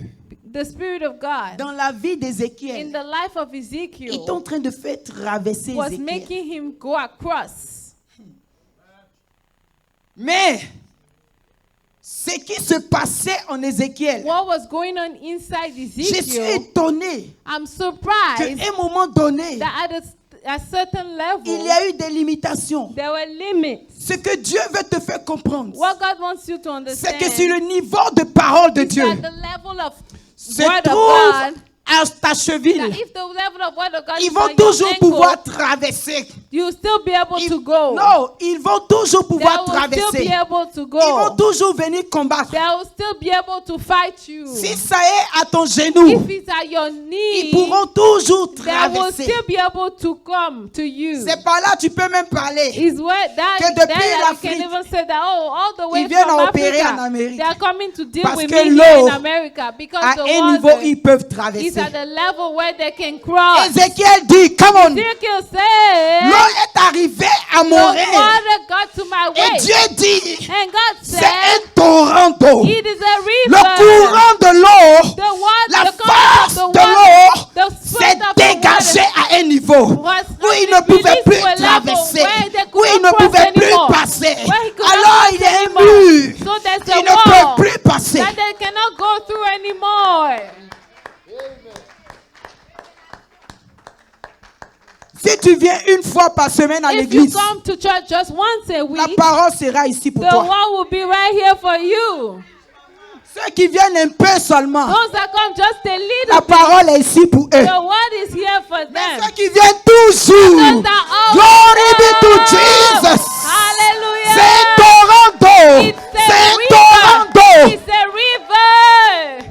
The Spirit of God dans la vie in d'Ézéchiel, the life of est Ezekiel en train de faire traverser was Ézéchiel. making him go across. Mais ce qui se passait en Ézéchiel, What was going on inside je suis Ezekiel, étonné I'm qu'à surprised un moment donné, that at a certain level, il y a eu des limitations. there were limits. Ce que Dieu veut te faire comprendre, What God wants you to c'est understand que sur le niveau de parole de is Dieu that the level of se word of trouve God, à ta that cheville, if the level of word of God ils is vont on your toujours ankle, pouvoir traverser. you'll still be able Ils- to go. Non, ils vont toujours They pouvoir will still traverser. be able to Ils vont go. toujours venir combattre. They will still be able to fight you. Si ça est à ton genou, If it's at your ils knee, pourront toujours they will traverser. still be able to come to you. C'est par là tu peux même parler. Is where that, Que that depuis you l'Afrique, can even say that all the way ils viennent from opérer en Africa, Amérique. they are coming to deal Parce with que me here l'eau, in America because À the un niveau, water ils peuvent is traverser. at the level where they can cross. Ézéchiel dit, come on, Ezekiel said, l'eau est arrivée à the mon rein. water got to my Et waist. Dieu dit, And God c'est said, un torrent d'eau. it is a Le river. courant de l'eau, The water, la the current force of the de l'eau water, the s'est strength of the dégagée water à un niveau was où il ne pouvait released plus to a level traverser, where they où could il not ne cross pouvait plus anymore, passer. where he could not Alors cross il y a un anymore. mur. So there's Il a ne peut wall plus passer. that they cannot go through anymore. Si tu viens une fois par semaine à If you l'église, come to church just once a la week, parole sera ici pour the toi. wall will be right here for you. Ceux qui viennent un peu seulement, Those that come just a la little bit, parole est ici pour eux. the word is here for Mais them. ceux qui viennent toujours, Those that always glory be to come. Jesus. Hallelujah. C'est un torrent d'eau. It's C'est a un torrent d'eau. river. It's a river.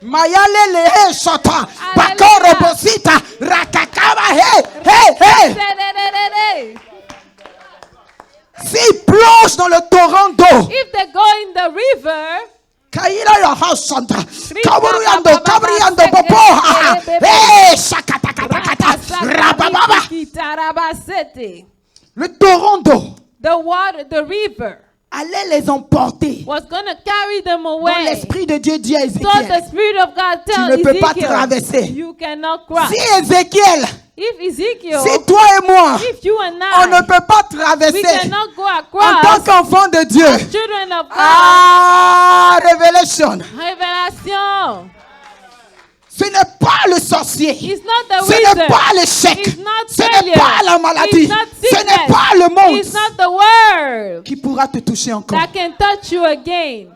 Mayale lehe shota, bakoro bosita, rakakaba he, he. Da-da-da-da-da. S'ils plongent dans le torrent d'eau, If they go in the river, kaila ya hashanta, kaburiyando, kaburiyando popo, hey, shakatakata, rabababa. Tarabasete. Le torrent d'eau The water, the river, allait les emporter. was going to carry them Donc away. l'Esprit de Dieu dit à So the Ézéchiel, Spirit of God tells ne peux pas Ezekiel, traverser. you cannot cross. si Ézéchiel, If Ezekiel, si toi et moi, if you and on ne I, peut pas we traverser cannot go en tant across, qu'enfant de Dieu. children of God, Ah, révélation. révélation. Ce n'est pas le sorcier. It's not the Ce n'est wizard. pas l'échec. It's not Ce n'est failure. pas la maladie. It's not Ce n'est sickness. pas le It's monde not the word qui pourra te toucher encore. that can touch you again.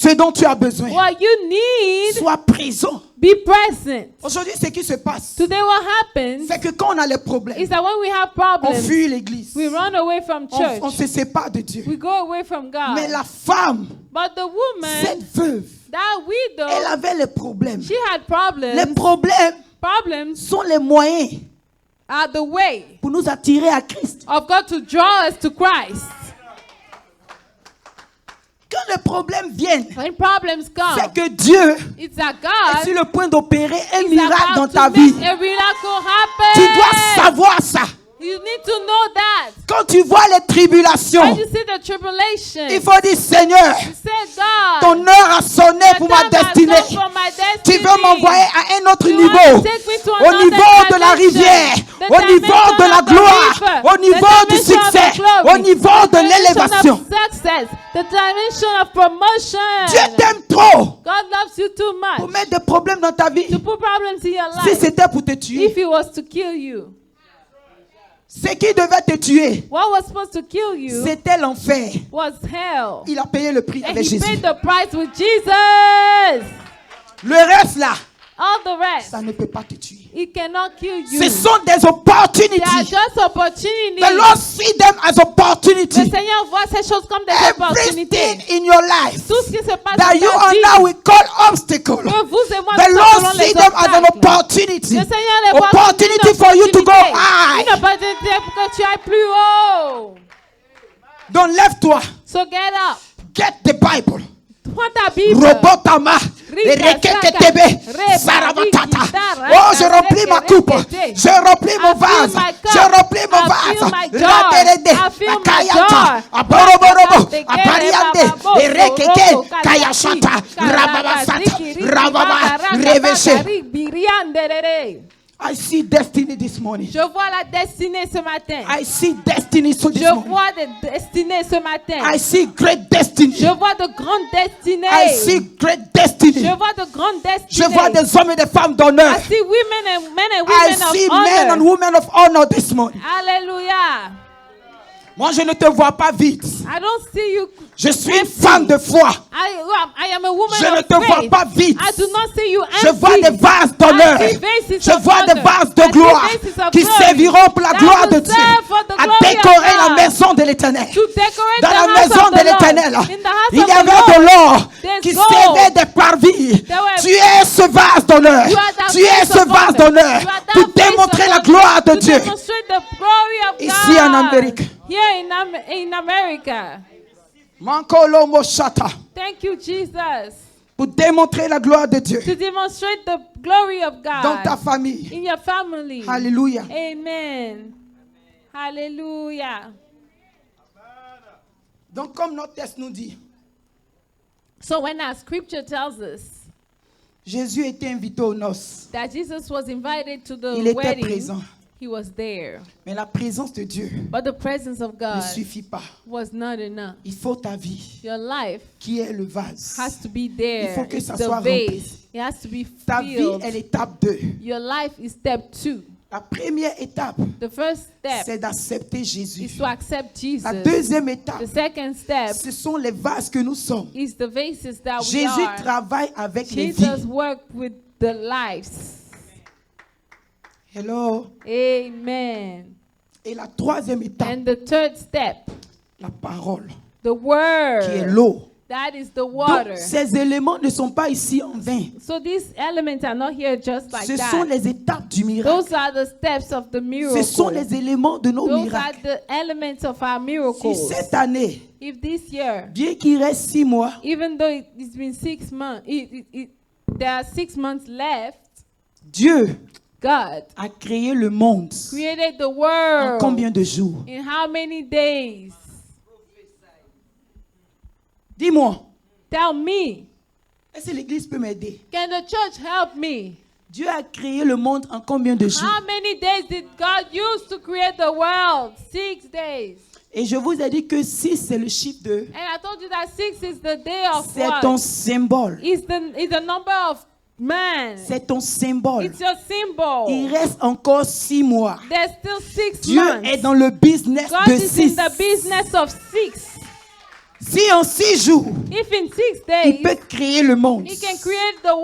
Ce dont tu as besoin. what you need, Sois présent. be present. Aujourd'hui, ce qui se passe, Today what happens c'est que quand on a les problèmes, is that when we have on problems, fuit l'église. we run away from church. On se sépare de Dieu. We go away from God. Mais la femme, But the woman, cette veuve, that widow, elle avait les problèmes. she had problems. Les problèmes Problems sont les moyens are the way pour nous attirer à Christ. of God to draw us to Christ. Quand les problèmes viennent, When problems come, c'est que Dieu it's that est sur God le point d'opérer un is miracle dans about ta to vie. make a miracle happen. Tu dois savoir ça. You need to know that. Quand tu vois les tribulations, When you see the tribulation, il faut dire, Seigneur, you say, God, ton heure a sonné the pour ma time has destinée. come for my Tu destiny. veux m'envoyer à un autre You niveau, want to take me to au another niveau de la dimension, rivière, the au niveau dimension de la of the gloire, river, au the niveau du dimension of the succès, glory, au niveau the de dimension l'élévation. of success, the dimension of promotion. Dieu t'aime trop God loves you too pour much mettre des problèmes dans ta vie. to put problems in your Si life. c'était pour te tuer, If he was to kill you, ce qui devait te tuer, what was supposed to kill you c'était l'enfer. was hell. Il a payé le prix And avec he Jésus. paid the price with Jesus. Le reste là, All the rest, ça ne peut pas te tuer. it cannot kill you. Ce sont des They are opportunities. just opportunities. The Lord see them as Le opportunities. Seigneur voit ces choses comme des Everything opportunités. in your life Tout ce qui se passe that dans you ta and vie, I will call obstacle, que vous et moi the nous Lord appelons les see them as an obstacles. opportunity. Le Seigneur les voit comme Opportunity une for you to go opportunité. high. Une opportunité pour que tu ailles plus haut. Donc lève-toi. So get up. Get the Bible. Prends ta Bible. Robotama. Rika, Rekeketebe. Reba, Sarabatata. Rikita, Oh, je remplis ma coupe. Rekete. Je remplis mon I fill vase. my cup. Je remplis mon I vase. fill my jar. Raderede. I fill my Akayata. jar. Aboroborobo. Tekere, Apariande. bababo, Erekeke. soroko, Kayashata. kalaki, Rababasata. kalaki, riki, Rababa. bakaraka, Reveshe. bakari, birianderere. I see destiny this morning. Je vois la destinée ce matin. I see destiny so this Je morning. vois des destinées ce matin. I see great destiny. Je vois de grandes destinées. I see great destiny. Je vois de grandes destinées. Je vois des hommes et des femmes d'honneur. I see women and men and I women see of men and honor. women of honor this morning. Hallelujah. Moi, je ne te vois pas vite. I don't see you. Je suis une femme de foi. I am a woman Je ne of te vois faith. pas vite. I do not see you empty. Je vois des vases d'honneur. I see vases Je of vois des honor. vases de I see gloire vases of qui glory serviront pour la that gloire will de Dieu serve for the à glory of décorer la God. maison de l'Éternel. To decorate Dans the la house maison of de the Lord. l'Éternel, In the house il of y the avait Lord, de l'or there's qui gold. servait des parvis. There were- Tu es ce vase d'honneur. You are that Tu es vase ce of vase honor. d'honneur You are that pour vase démontrer of la honor. gloire de To Dieu. demonstrate the glory of Ici God. en Amérique. Here in America. Mankolo Moshata. Thank you, Jesus. Pour démontrer la gloire de Dieu To demonstrate the glory of dans ta God famille. in your family. Alléluia. Amen. Hallelujah. Donc comme notre texte nous dit, So when our scripture tells us Jésus était invité aux noces. that Jesus was invited to the Il était wedding, présent. he was there. Mais la présence de Dieu But the presence of ne God suffit pas. was not enough. Il faut ta vie Your life qui est le vase. has to be there. Il faut que It's ça the soit rempli. vase. It has to be Ta vie filled. est l'étape 2. Your life is step 2. La première étape, The first step c'est d'accepter Jésus. is to accept Jesus. La deuxième étape, The second step ce sont les vases que nous sommes. is the vases that we Jésus are. travaille avec les Jesus vies. worked with the lives. Hello. Amen. Et la troisième étape, And the third step, la parole, the qui est word. l'eau. That is the Donc, water. ces éléments ne sont pas ici en vain. So these elements are not here just like Ce sont that. les étapes du miracle. Those are the steps of the Ce sont miracle. les éléments de nos Those are miracles. the elements of our Si miracles. cette année, If this year, bien qu'il reste 6 mois, even though it's been 6 months, there are 6 months left, Dieu God a créé le monde created the en world combien de jours? in how many days? Dis-moi, Tell me. est-ce que l'Église peut m'aider? Can the church help me? Dieu a créé le monde en combien de jours? How many days did God use to create the world? 6 days. Et je vous ai dit que 6, c'est le chiffre de... And I told you that 6 is the day of C'est what? ton symbole. It's the number of man. C'est ton symbole. It's your symbol. Il reste encore 6 mois. There's still 6 Dieu months. est dans le business God de is 6. in the business of 6. Si en 6 jours, if in 6 il days peut créer le monde, he can create the en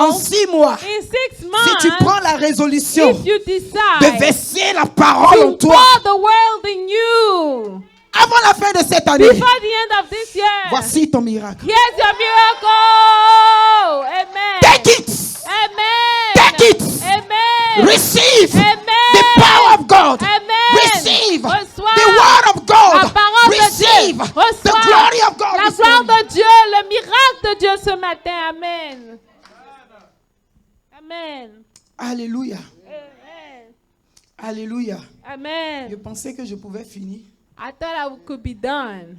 world, 6 mois, in 6 si months, tu prends la résolution if you de decide verser la parole en to toi, pour the world in you avant la fin de cette année, before the end of this year, voici ton miracle. here's your miracle. Amen. Take it. Amen. Take it. Amen. Receive Amen. the power of God. Amen. Receive Reçois the word of God. la parole de Receive Dieu. the Reçois glory of God. la this gloire morning. de Dieu, le miracle de Dieu ce matin. Amen. Amen. Alléluia. Amen. Alléluia. Je Amen. pensais que je pouvais finir. I thought I could be done.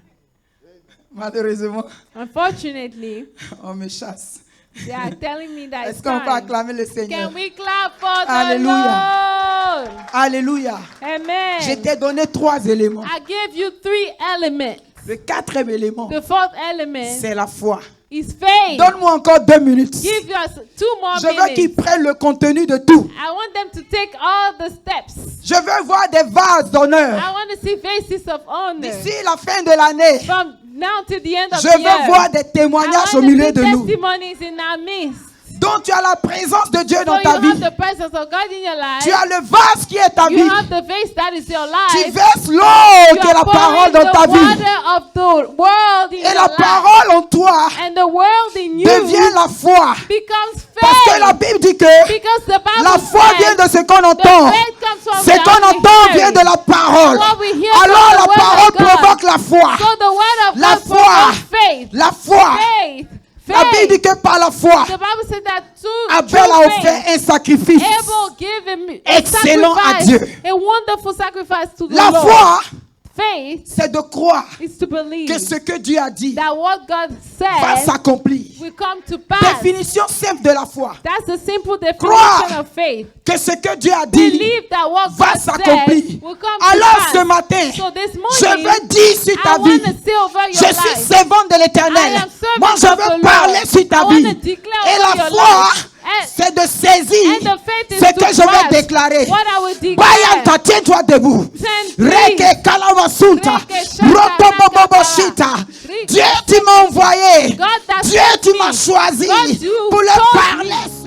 Malheureusement, Unfortunately, on me chasse. they are telling me that Est-ce it's qu'on peut time. acclamer le Seigneur? Can we clap for the Alléluia. Lord? Alléluia. Amen. Je t'ai donné 3 éléments. I gave you 3 elements. Le 4e élément, The 4th element c'est la foi. is faith. Donne-moi encore 2 minutes. Give us 2 more Je veux qu'ils minutes. prennent le contenu de tout. I want them to take all the steps. Je veux voir des vases d'honneur. I want to see faces of honor. D'ici la fin de l'année, From now to the end of je the veux year. voir des I témoignages want au to milieu see de nous. testimonies in our midst. Donc tu as la présence de Dieu So dans you ta have vie. the presence of God in your life. Tu as le vase qui est ta You vie. have the face that is your Tu life. verses l'eau You qui est la are parole pouring dans ta the vie. water of the world in Et your la life. parole en toi And the world in you devient la foi. becomes Parce que la faith. Bible dit que Because the Bible la foi says vient de ce qu'on the entend. faith comes from Ce what qu'on we entend hear. vient de la parole. What we hear Alors from la the word parole of God. provoque la foi. So the word of La God foi. provokes faith. La foi. Faith. La Bible dit Faith. que par la foi, The Bible said that Abel a through offert faith, un sacrifice. Abel gave him a Excellent à sacrifice, Dieu. a wonderful sacrifice to the La Lord. foi, Faith c'est de croire is to believe que ce que Dieu a dit that what God va said s'accomplir. will come to pass. Définition simple de la foi. That's the simple Croire definition of faith. que ce que Dieu a dit Believe that what va God s'accomplir. said will come Alors to ce pass. matin, So this je morning, veux dire sur I ta want vie, to say over your je suis life. servant de I l'Éternel. am servant Moi, je of the veux Lord. parler sur ta I vie. want to declare Et over la your foi, life. And- c'est de saisir And the faith is ce to que je vais grasp déclarer. what I will declare. Bayanta, tiens-toi debout. Stand Reke kalamasunta. Reke shaka Rotoboboboshita. Reke Dieu, tu m'as envoyé. God that Dieu, sent tu me. m'as choisi God, you pour leur chose parler me